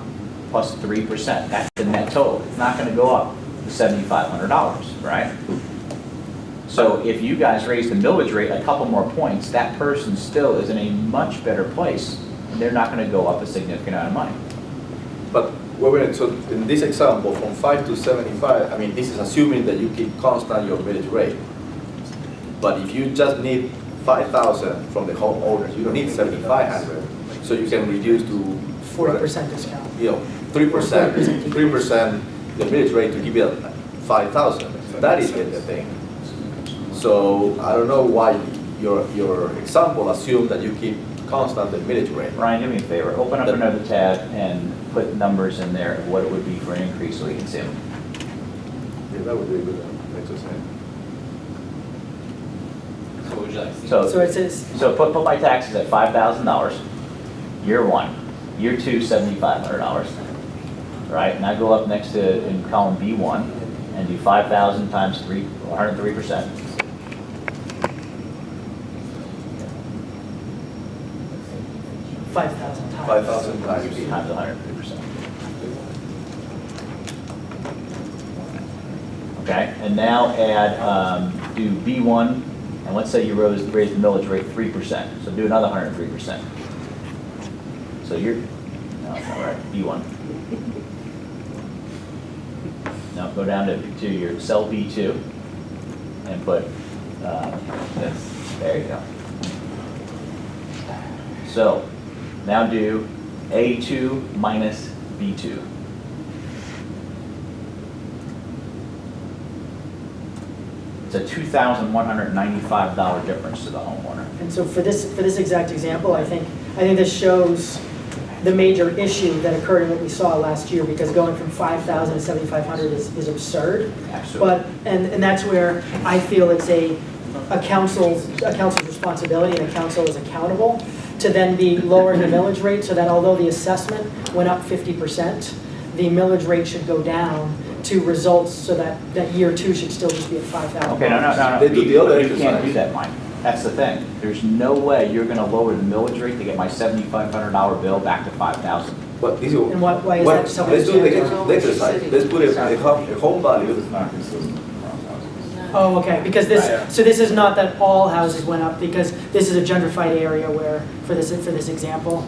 plus 3%. That's the net total. It's not going to go up to $7,500, right? So if you guys raise the millage rate a couple more points, that person still is in a much better place, and they're not going to go up a significant amount of money. But so in this example, from 5 to 75, I mean, this is assuming that you keep constant your millage rate. But if you just need 5,000 from the homeowners, you don't need 7,500. So you can reduce to 40% discount. 3%, the millage rate to keep it at 5,000. That is the thing. So I don't know why your example assumes that you keep constant the millage rate. Ryan, do me a favor. Open up another tab and put numbers in there of what it would be for an increase so we can see them. Yeah, that would be a good exercise. So what would you like to see? So it says, So put my taxes at $5,000, year one. Year two, $7,500. Right? And I go up next to, in column B1, and do 5,000 times 103%. $5,000 times. 5,000 times. Times 103%. Okay, and now add do B1, and let's say you raise the millage rate 3%, so do another 103%. So you're, no, it's not right, B1. Now go down to your cell B2 and put this, there you go. So now do A2 minus B2. It's a $2,195 difference to the homeowner. And so for this exact example, I think this shows the major issue that occurred in what we saw last year, because going from 5,000 to 7,500 is absurd. Absolutely. But, and that's where I feel it's a council's responsibility, and a council is accountable to then be lowering the millage rate, so that although the assessment went up 50%, the millage rate should go down to results, so that year two should still just be at 5,000. Okay, no. They do the other You can't do exercise. that, Mike. That's the thing. There's no way you're gonna lower the millage rate to get my $7,500 bill back to 5,000. But this is. And why is that so Let's do the self-explanatory? exercise. Let's put a home value. It's not consistent across houses. Oh, okay, because Right. so this is not that all houses went up, because this is a gentrified area where, for this example.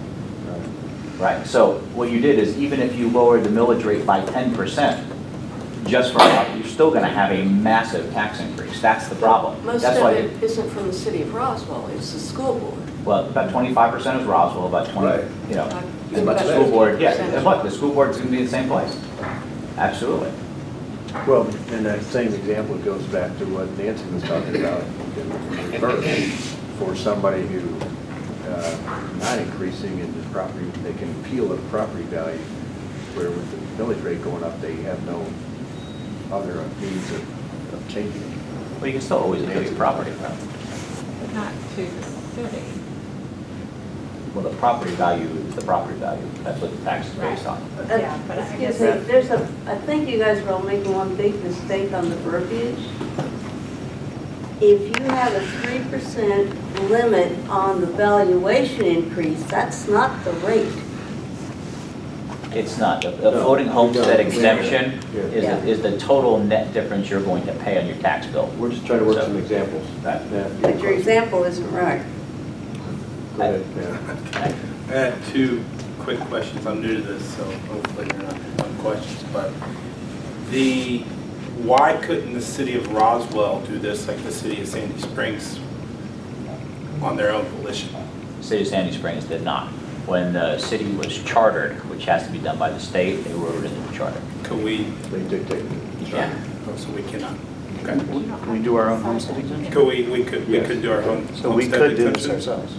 Right, so what you did is, even if you lowered the millage rate by 10%, just for, you're still gonna have a massive tax increase. That's the problem. Most That's of why it isn't from the city of Roswell, it's the school board. Well, about 25% is Roswell, about 20, Right. you know, It's the much school less. board, yeah, and look, the school board's gonna be in the same place. Absolutely. Well, and that same example goes back to what Nancy was talking about in reverse. For somebody who, not increasing in the property, they can appeal at property value, where with the millage rate going up, they have no other means of changing it. Well, you can still always appeal your property. Not to the city. Well, the property value is the property value. That's what the tax is based on. Yeah, but I Excuse guess me, I think you guys are all making one big mistake on the verbiage. If you have a 3% limit on the valuation increase, that's not the rate. It's not. The floating homestead exemption Yeah. is the total net difference you're going to pay on your tax bill. We're just trying to work So- some examples. Right. But your example isn't right. Go ahead, yeah. I had two quick questions. I'm new to this, so hopefully they're not fun questions. But why couldn't the city of Roswell do this like the city of Sandy Springs on their own volition? City of Sandy Springs did not. When the city was chartered, which has to be done by the state, they wrote it into the charter. Could we, They dictate. Yeah. oh, so we cannot? Okay. Can we do our own homestead exemption? Could we could do our own. So we homestead could do this exemption? ourselves.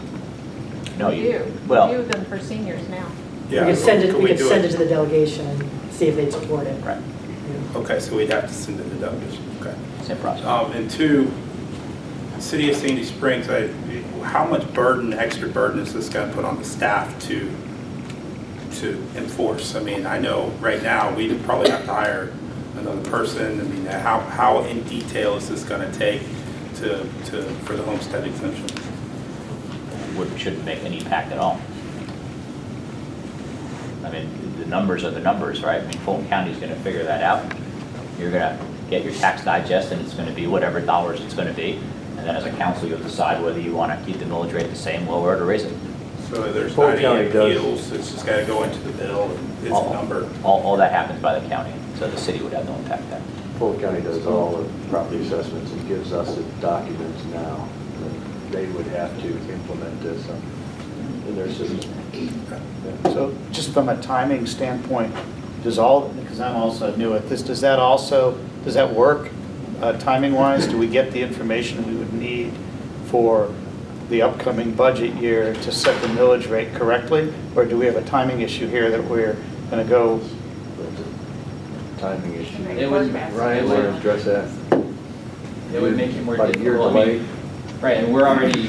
No, we you, do. well, We do them for seniors now. Yeah. We could send could it do to the delegation and see if they'd support it. right, Okay, so we'd have to send it to delegation. Okay. same process. And two, City of Sandy Springs, how much extra burden is this going to put on the staff to enforce? I mean, I know right now we probably have to hire another person. I mean, how in detail is this going to take for the homestead exemption? Shouldn't make any impact at all. I mean, the numbers are the numbers, right? I mean, Fulton County's gonna figure that out. You're gonna get your tax digest, and it's gonna be whatever dollars it's gonna be. And then as a council, you'll decide whether you wanna keep the millage rate the same, lower it, or raise it. So there's Fulton not any County does. appeals, it's just got to go into the bill and it's a number. All that happens by the county, so the city would have no impact there. Fulton County does all the property assessments and gives us the documents now. They would have to implement this in their system. So just from a timing standpoint, because I'm also new at this, does that work timing-wise? Do we get the information we would need for the upcoming budget year to set the millage rate correctly? Or do we have a timing issue here that we're going to go? Timing issue. It would- Ryan, want to address that? It would make it more About a year difficult. I mean, delay. right, and we're already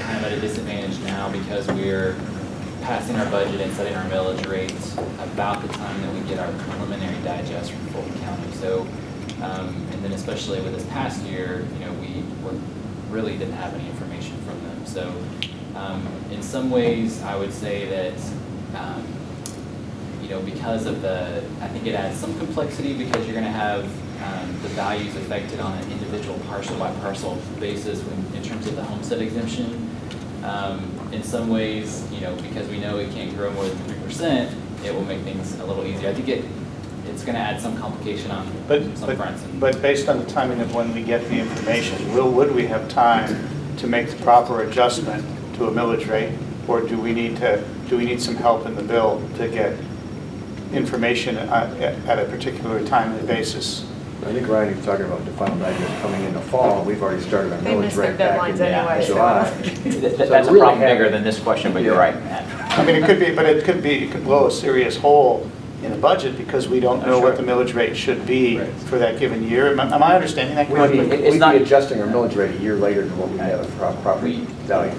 kind of at a disadvantage now because we're passing our budget and setting our millage rates about the time that we get our preliminary digest from Fulton County. So, and then especially with this past year, we really didn't have any information from them. So, in some ways, I would say that, because of I think it adds some complexity because you're going to have the values affected on an individual parcel by parcel basis in terms of the homestead exemption. In some ways, because we know it can't grow more than 3%, it will make things a little easier. I think it's going to add some complication on some fronts. But based on the timing of when we get the information, would we have time to make the proper adjustment to a millage rate? Or do we need some help in the bill to get information at a particular timely basis? I think, Ryan, you're talking about the final digest coming in the fall. We've already started our They millage missed their rate back in deadlines anyway, so. July. That's a really problem have- bigger than this question, but you're right, Matt. I mean, it could blow a serious hole in the budget because we don't know what the millage rate should be for that given year. Am I understanding that We'd correctly? not- be adjusting our millage rate a year later than what we have for property values.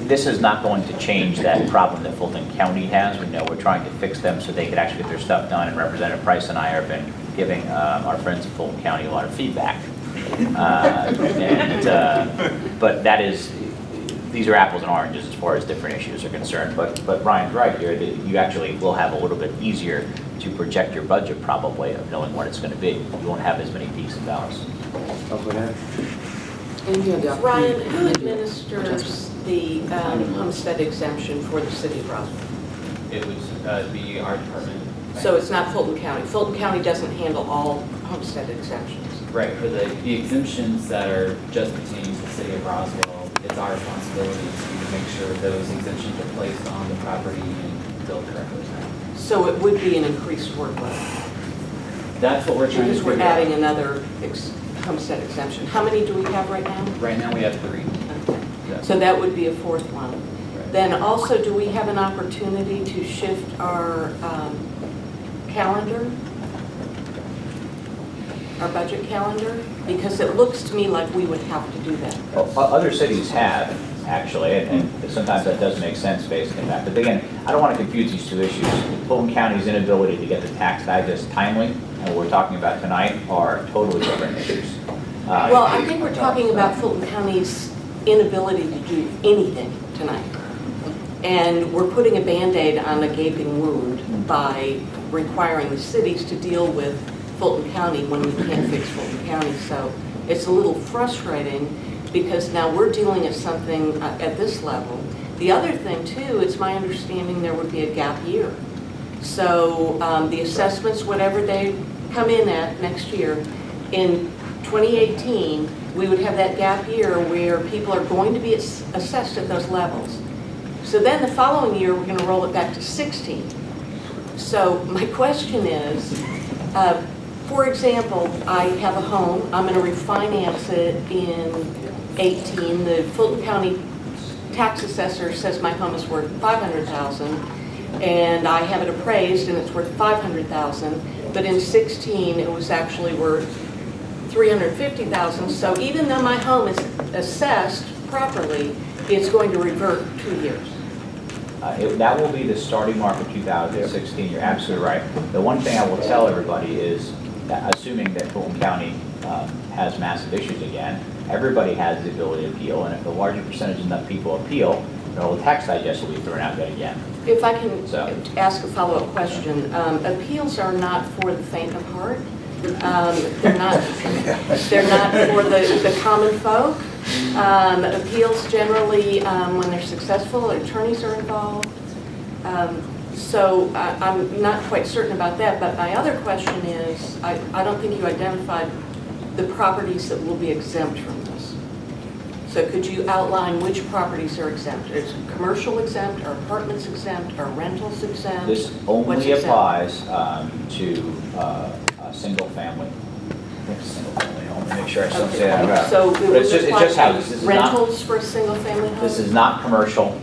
This is not going to change that problem that Fulton County has. We know we're trying to fix them so they could actually get their stuff done, and Representative Price and I have been giving our friends in Fulton County a lot of feedback. But that is, these are apples and oranges as far as different issues are concerned. But Ryan's right here, that you actually will have a little bit easier to project your budget probably of knowing what it's going to be. You won't have as many peaks and valleys. And you have the opportunity. Ryan, who administers the homestead exemption for the city of Roswell? It would be our department. So it's not Fulton County. Fulton County doesn't handle all homestead exemptions. Right, for the exemptions that are just pertaining to the city of Roswell, it's our responsibility to make sure those exemptions are placed on the property and billed correctly. So it would be an increased workload. That's what we're trying to Because we're figure out. adding another homestead exemption. How many do we have right now? Right now, we have 3. Okay. Yeah. So that would be a fourth one. Right. Then also, do we have an opportunity to shift our calendar? Our budget calendar? Because it looks to me like we would have to do that. Well, other cities have, actually, and sometimes that does make sense based on that. But again, I don't want to confuse these two issues. Fulton County's inability to get the tax digest timely, and what we're talking about tonight, are totally different issues. Well, I think we're talking about Fulton County's inability to do anything tonight. And we're putting a Band-Aid on a gaping wound by requiring the cities to deal with Fulton County when we can't fix Fulton County. So it's a little frustrating because now we're dealing with something at this level. The other thing too, it's my understanding there would be a gap year. So the assessments, whatever they come in at next year, in 2018, we would have that gap year where people are going to be assessed at those levels. So then the following year, we're going to roll it back to 16. So my question is, for example, I have a home, I'm going to refinance it in 18. The Fulton County tax assessor says my home is worth $500,000, and I have it appraised and it's worth $500,000, but in 16 it was actually worth $350,000. So even though my home is assessed properly, it's going to revert 2 years. That will be the starting mark of 2016. You're absolutely right. The one thing I will tell everybody is that assuming that Fulton County has massive issues again, everybody has the ability to appeal, and if a larger percentage of people appeal, the whole tax digest will be thrown out yet again. If I can ask a follow-up question, appeals are not for the faint of heart. They're not for the common folk. Appeals generally, when they're successful, attorneys are involved. So I'm not quite certain about that, but my other question is, I don't think you identified the properties that will be exempt from this. So could you outline which properties are exempt? Is commercial exempt, are apartments exempt, are rentals exempt? This What's only exempt? applies to a single family. I think it's a single family home. Make sure I don't say that right. So it But would it's just apply houses. This to is not. rentals for a single-family home? This is not commercial.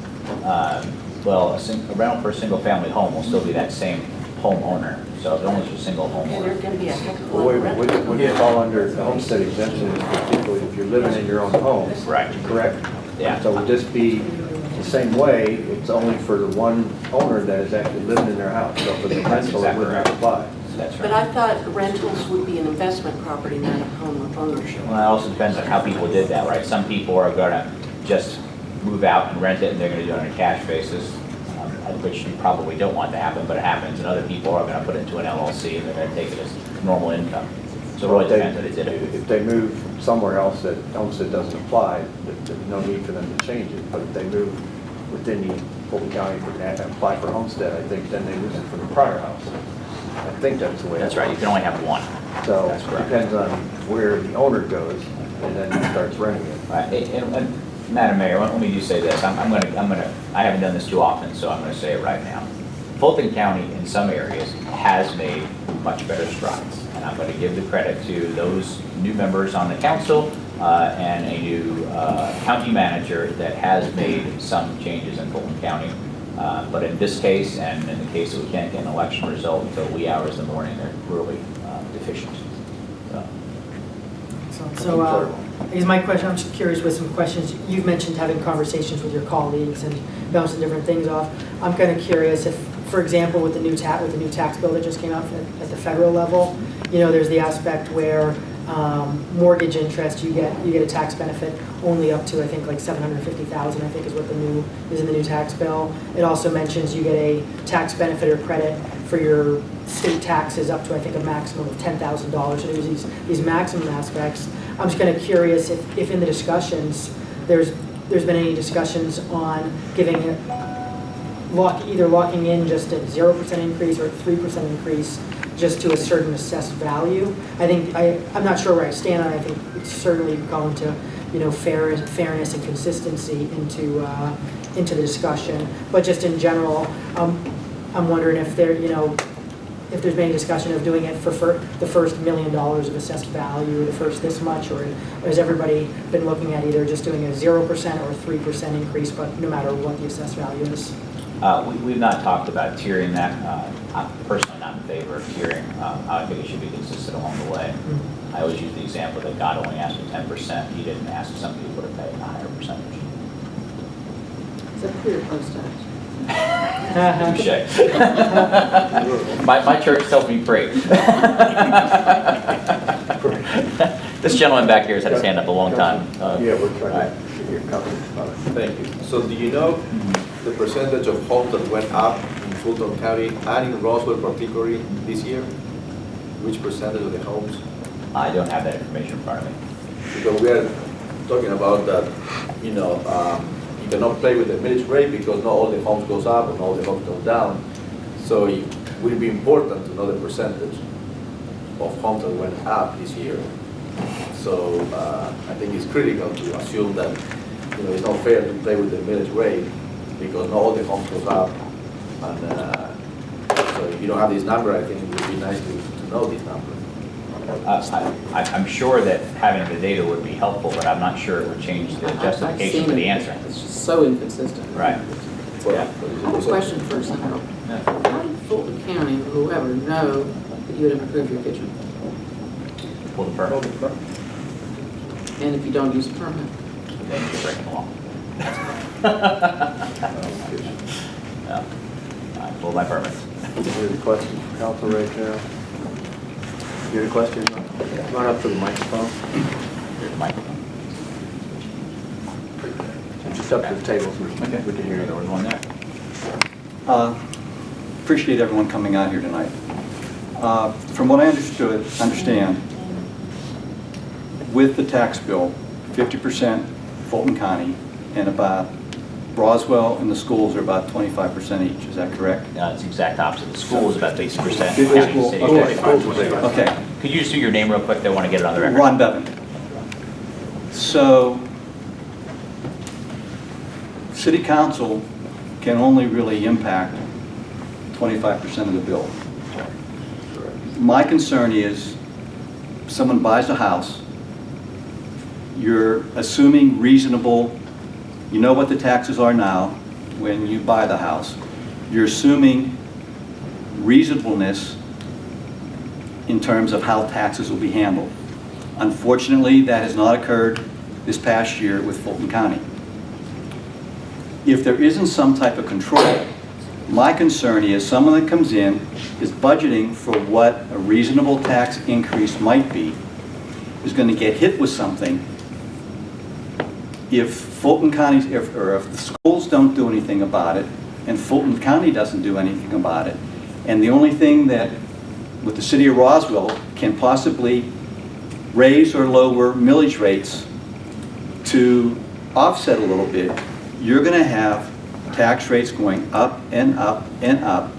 Well, a rental for a single family home will still be that same homeowner. So if it only is a single And homeowner. there's going to be a heck of a Well, lot of would rentals. you fall under the homestead exemption, is particularly if you're living in your own home? Right. Correct? Yeah. So would this be the same way, it's only for the one owner that is actually living in their house? So for the rental, it wouldn't apply? That's But right. I thought rentals would be an investment property, not a home ownership. Well, it also depends on how people did that, right? Some people are gonna just move out and rent it, and they're gonna do it on a cash basis, which you probably don't want to happen, but it happens. And other people are gonna put it into an LLC, and they're gonna take it as normal income. So it really depends what they did. If they move somewhere else that homestead doesn't apply, there's no need for them to change it. But if they move within the Fulton County and apply for homestead, I think then they lose it from the prior house. I think that's the way. That's right, you can only have one. So That's it correct. depends on where the owner goes, and then he starts renting it. Right, and Madam Mayor, let me just say this, I haven't done this too often, so I'm gonna say it right now. Fulton County in some areas has made much better strides, and I'm gonna give the credit to those new members on the council and a new county manager that has made some changes in Fulton County. But in this case, and in the case that we can't get an election result until wee hours in the morning, they're really deficient. So, I guess my question, I'm just curious with some questions. You've mentioned having conversations with your colleagues and bouncing different things off. I'm kind of curious if, for example, with the new tax bill that just came out at the federal level, you know, there's the aspect where mortgage interest, you get a tax benefit only up to, I think, like $750,000, I think is what is in the new tax bill. It also mentions you get a tax benefit or credit for your state taxes up to, I think, a maximum of $10,000. So there's these maximum aspects. I'm just kind of curious if in the discussions, there's been any discussions on giving either locking in just a 0% increase or a 3% increase just to a certain assessed value. I'm not sure where I stand on it. I think it's certainly going to, you know, fairness and consistency into the discussion. But just in general, I'm wondering if if there's been any discussion of doing it for the first $1 million of assessed value, or the first this much, or has everybody been looking at either just doing a 0% or 3% increase, but no matter what the assessed value is? We've not talked about tiering that. I'm personally not in favor of tiering. I think it should be consistent along the way. I always use the example that God only asked for 10%. He didn't ask some people to pay a higher percentage. Is that clear post-tax? Touche. My church tells me pray. This gentleman back here has had his hand up a long time. Yeah, we're trying to get your comments about it. Thank you. So do you know the percentage of homes that went up in Fulton County and in Roswell particularly this year? Which percentage of the homes? I don't have that information in front of me. Because we are talking about that, you cannot play with the millage rate because not all the homes goes up and all the homes go down. So it will be important to know the percentage of homes that went up this year. So I think it's critical to assume that it's not fair to play with the millage rate because not all the homes goes up. And so if you don't have this number, I think it would be nice to know this number. I'm sure that having the data would be helpful, but I'm not sure it would change the justification for the answer. It's just so inconsistent. Right. Yeah. Question for Senator. How did Fulton County or whoever know that you would improve your kitchen? Pull the permit. And if you don't use a permit? Then you break the law. Yeah. I pull my permit. Any questions for council right now? You had a question? Run up to the microphone. Here's the microphone. Just up to the table so we can hear you. There was one there. Appreciate everyone coming out here tonight. From what I understand, with the tax bill, 50% Fulton County and about Roswell and the schools are about 25% each. Is that correct? It's the exact opposite. The school is about 50%. Okay. Could you just do your name real quick? They want to get it on the record. Ron Bevan. So, City Council can only really impact 25% of the bill. My concern is someone buys a house, you're assuming reasonable, you know what the taxes are now when you buy the house. You're assuming reasonableness in terms of how taxes will be handled. Unfortunately, that has not occurred this past year with Fulton County. If there isn't some type of control, my concern is someone that comes in is budgeting for what a reasonable tax increase might be, is going to get hit with something. If Fulton County, if the schools don't do anything about it, and Fulton County doesn't do anything about it, and the only thing that with the city of Roswell can possibly raise or lower millage rates to offset a little bit, you're going to have tax rates going up and up and up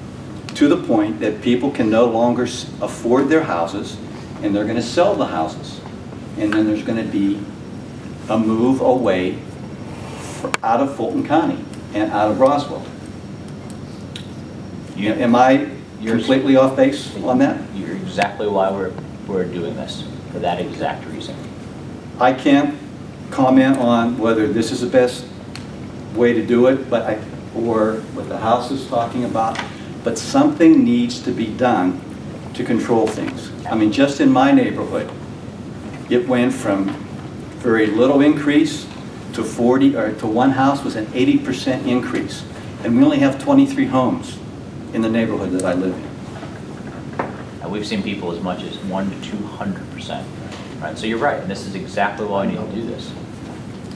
to the point that people can no longer afford their houses, and they're going to sell the houses. And then there's going to be a move away out of Fulton County and out of Roswell. Am I completely off base on that? You're exactly why we're doing this, for that exact reason. I can't comment on whether this is the best way to do it, or what the House is talking about, but something needs to be done to control things. I mean, just in my neighborhood, it went from very little increase to 40, or to one house was an 80% increase. And we only have 23 homes in the neighborhood that I live in. And we've seen people as much as 100% to 200%. Right? So you're right, and this is exactly why we need to do this.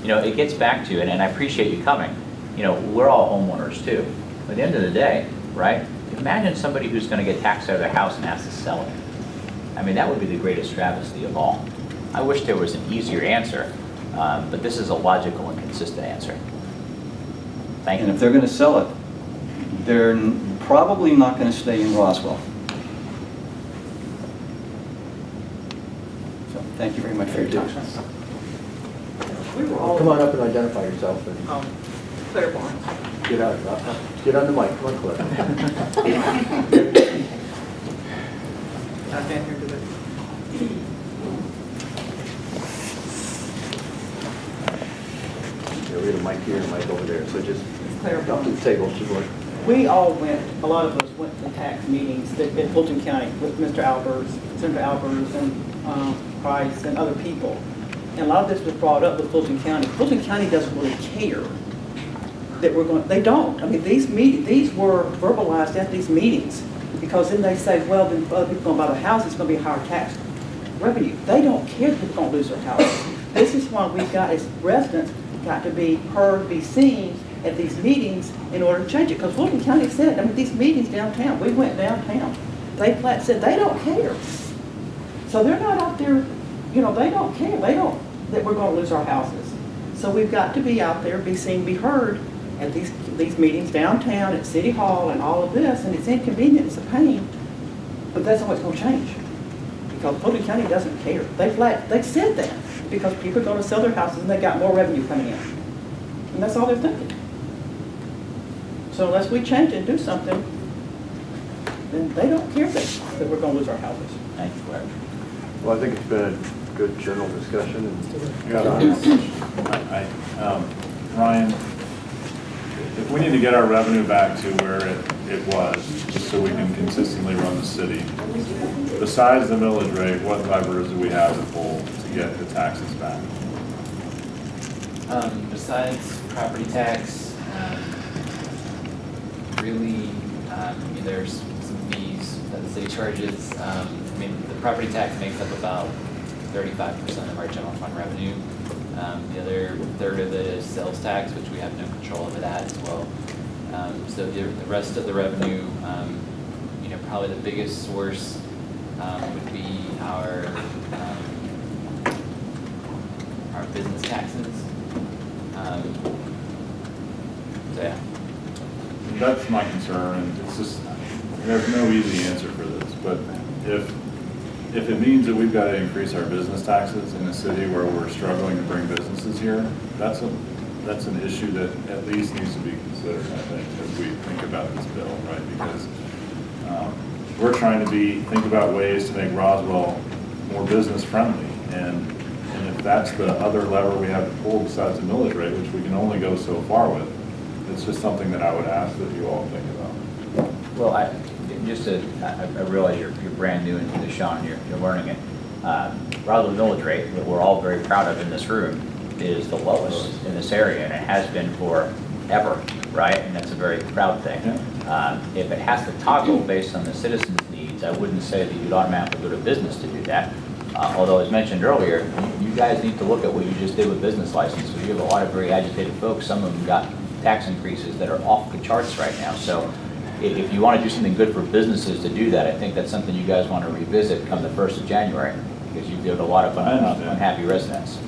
You know, it gets back to, and I appreciate you coming, you know, we're all homeowners too. But at the end of the day, right, imagine somebody who's going to get taxed out of their house and has to sell it. I mean, that would be the greatest travesty of all. I wish there was an easier answer, but this is a logical and consistent answer. Thank you. And if they're going to sell it, they're probably not going to stay in Roswell. So, thank you very much for your time. Come on up and identify yourself. And Claire Barnes. get on the mic. Come on, Claire. I've been here today. We have a mic here and a mic over there, so just Claire up to the table, Seymour. We all went, a lot of us went to tax meetings in Fulton County with Mr. Albers, Senator Albers, and Price, and other people. And a lot of this was brought up with Fulton County. Fulton County doesn't really care that we're going, they don't. I mean, these were verbalized at these meetings, because then they say, well, then other people going to buy the house, it's going to be a higher tax revenue. They don't care that people going to lose their houses. This is why we've got, as residents, got to be heard, be seen at these meetings in order to change it. Because Fulton County said, I mean, these meetings downtown, we went downtown. They flat said they don't care. So they're not out there, you know, they don't care. They don't, that we're going to lose our houses. So we've got to be out there, be seen, be heard at these meetings downtown, at City Hall, and all of this. And it's inconvenient, it's a pain, but that's always going to change. Because Fulton County doesn't care. They said that because people are going to sell their houses and they got more revenue coming in. And that's all they're thinking. So unless we change it and do something, then they don't care that we're going to lose our houses. Thank you, Claire. Well, I think it's been a good general discussion. And Ryan, if we need to get our revenue back to where it was, just so we can consistently run the city, besides the millage rate, what levers do we have to pull to get the taxes back? Besides property tax, really, there's some fees that the city charges. I mean, the property tax makes up about 35% of our general fund revenue. The other third of it is sales tax, which we have no control over that as well. So the rest of the revenue, probably the biggest source would be our business taxes. So yeah. That's my concern, and it's just, there's no easy answer for this, but if it means that we've got to increase our business taxes in a city where we're struggling to bring businesses here, that's an issue that at least needs to be considered, I think, as we think about this bill, right? Because we're trying to think about ways to make Roswell more business friendly, and if that's the other lever we have to pull besides the millage rate, which we can only go so far with, it's just something that I would ask that you all think about. Well, I realize you're brand new into this, Sean, and you're learning it. Roswell millage rate, that we're all very proud of in this room, is the lowest in this area, and it has been forever, right? And that's a very proud thing. If it has to toggle based on the citizens' needs, I wouldn't say that you'd automatically go to business to do that. Although, as mentioned earlier, you guys need to look at what you just did with business licenses. You have a lot of very agitated folks. Some of them got tax increases that are off the charts right now. So if you want to do something good for businesses to do that, I think that's something you guys want to revisit come the 1st of January. because you get a lot of I understand. unhappy residents.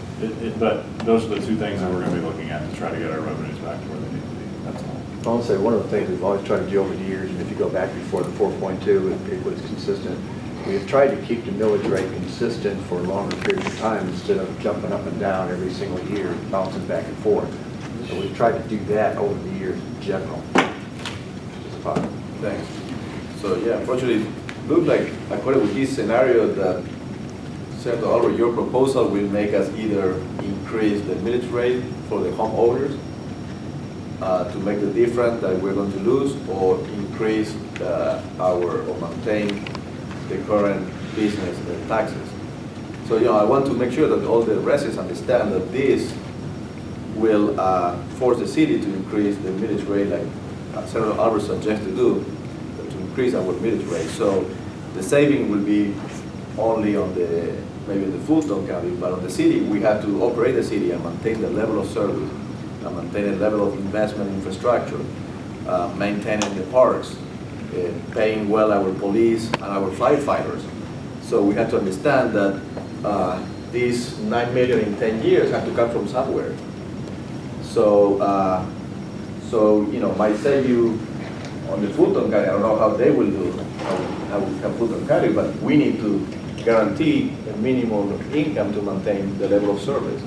But those are the two things that we're gonna be looking at to try to get our revenues back to where they need to be, that's all. I'll say one of the things we've always tried to do over the years, and if you go back before the 4.2, it was consistent. We have tried to keep the millage rate consistent for longer periods of time instead of jumping up and down every single year, bouncing back and forth. So we've tried to do that over the years in general. Thanks. So yeah, unfortunately, it looks like according to this scenario that Senator Albers, your proposal will make us either increase the millage rate for the homeowners to make the difference that we're going to lose, or increase or maintain the current business taxes. So I want to make sure that all the residents understand that this will force the city to increase the millage rate, like Senator Albers suggests to do, to increase our millage rate. So the saving will be only on maybe the Fulton County, but on the city, we have to operate the city and maintain the level of service, and maintain a level of investment in infrastructure, maintaining the parks, paying well our police and our firefighters. So we have to understand that these $9 million in 10 years have to come from somewhere. So, might save you on the Fulton County. I don't know how they will do, how Fulton County, but we need to guarantee a minimum income to maintain the level of service.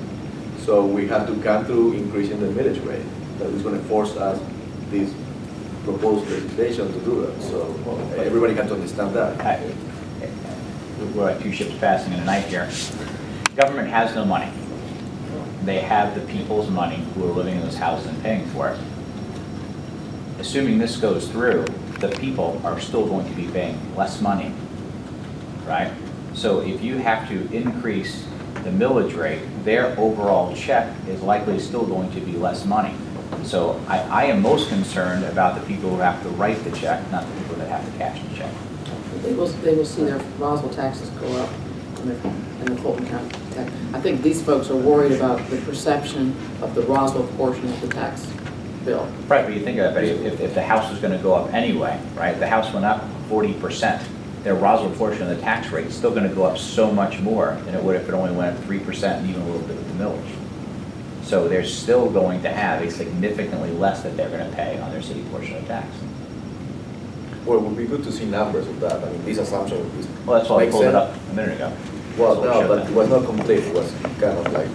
So we have to come through increasing the millage rate. That is going to force us, this proposed legislation, to do that. So everybody has to understand that. We're like two ships passing in the night here. Government has no money. They have the people's money who are living in those houses and paying for it. Assuming this goes through, the people are still going to be paying less money, right? So if you have to increase the millage rate, their overall check is likely still going to be less money. So I am most concerned about the people who have to write the check, not the people that have to cash the check. They will see their Roswell taxes go up in the Fulton County tax. I think these folks are worried about the perception of the Roswell portion of the tax bill. Right, but you think about it, if the house is going to go up anyway, right? The house went up 40%. Their Roswell portion of the tax rate is still going to go up so much more than it would if it only went up 3% and even a little bit of the millage. So they're still going to have a significantly less that they're going to pay on their city portion of tax. Well, it would be good to see numbers of that. I mean, this assumption is. Well, that's why I pulled it up a minute ago. Well, So no, but that. it was not complete. It was kind of like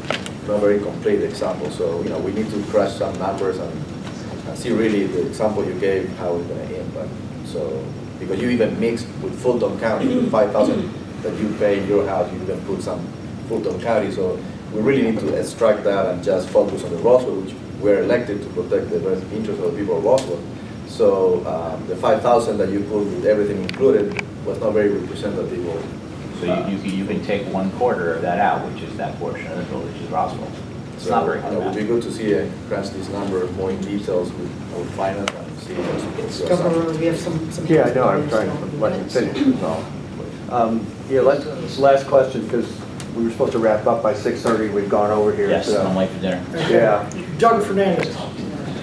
not very complete example. So, we need to crush some numbers and see really the example you gave, how it's going to impact. So, because you even mixed with Fulton County, the 5,000 that you pay in your house, you even put some Fulton County. So we really need to extract that and just focus on the Roswell, which we're elected to protect the best interest of the people of Roswell. So the 5,000 that you put with everything included was not very representative of. So you can take 1/4 of that out, which is that portion of the bill, which is Roswell. It's So not very high. it would be good to see crunch this number more in details with our finance and see what's your Governor, assumption. we have some. Yeah, I know, I'm trying to let him finish as well. Last question, because we were supposed to wrap up by 6:30, we've gone over here. Yes, so- I'm late for dinner. Yeah. Doug Fernandez.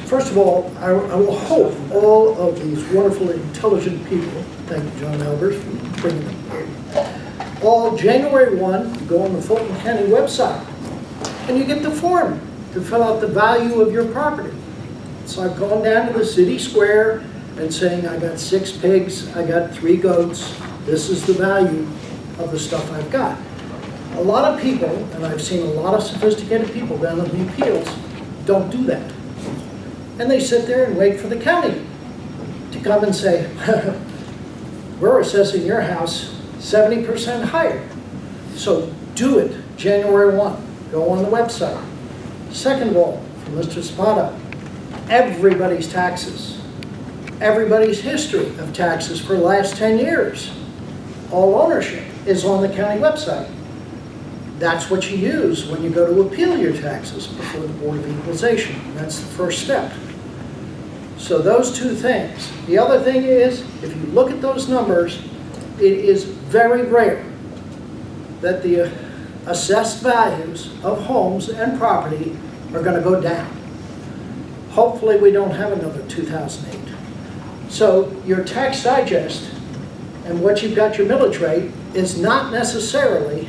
First of all, I will hope all of these wonderful, intelligent people, thank you, John Albers, for bringing them here, all January 1, go on the Fulton County website, and you get the form to fill out the value of your property. So I've gone down to the city square and saying, I got 6 pigs, I got 3 goats, this is the value of the stuff I've got. A lot of people, and I've seen a lot of sophisticated people down in the appeals, don't do that. And they sit there and wait for the county to come and say, we're assessing your house 70% higher. So do it January 1. Go on the website. Second of all, from Mr. Spada, everybody's taxes, everybody's history of taxes for the last 10 years, all ownership is on the county website. That's what you use when you go to appeal your taxes before the Board of Equalization. That's the first step. So those 2 things. The other thing is, if you look at those numbers, it is very rare that the assessed values of homes and property are going to go down. Hopefully we don't have another 2008. So your tax digest and what you've got your millage rate is not necessarily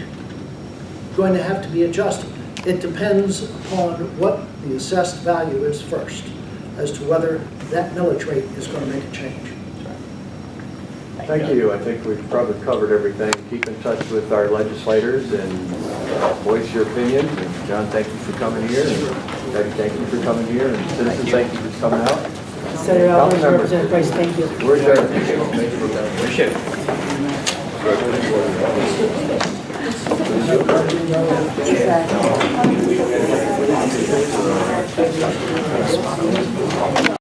going to have to be adjusted. It depends upon what the assessed value is first, as to whether that millage rate is going to make a change. Thank you. I think we've probably covered everything. Keep in touch with our legislators and voice your opinions. And John, thank you for coming here. And Becky, thank you for coming here. And citizens, thank you for coming out. Senator Albers, Representative Price, thank you. We're adjourned. Appreciate it. Exactly.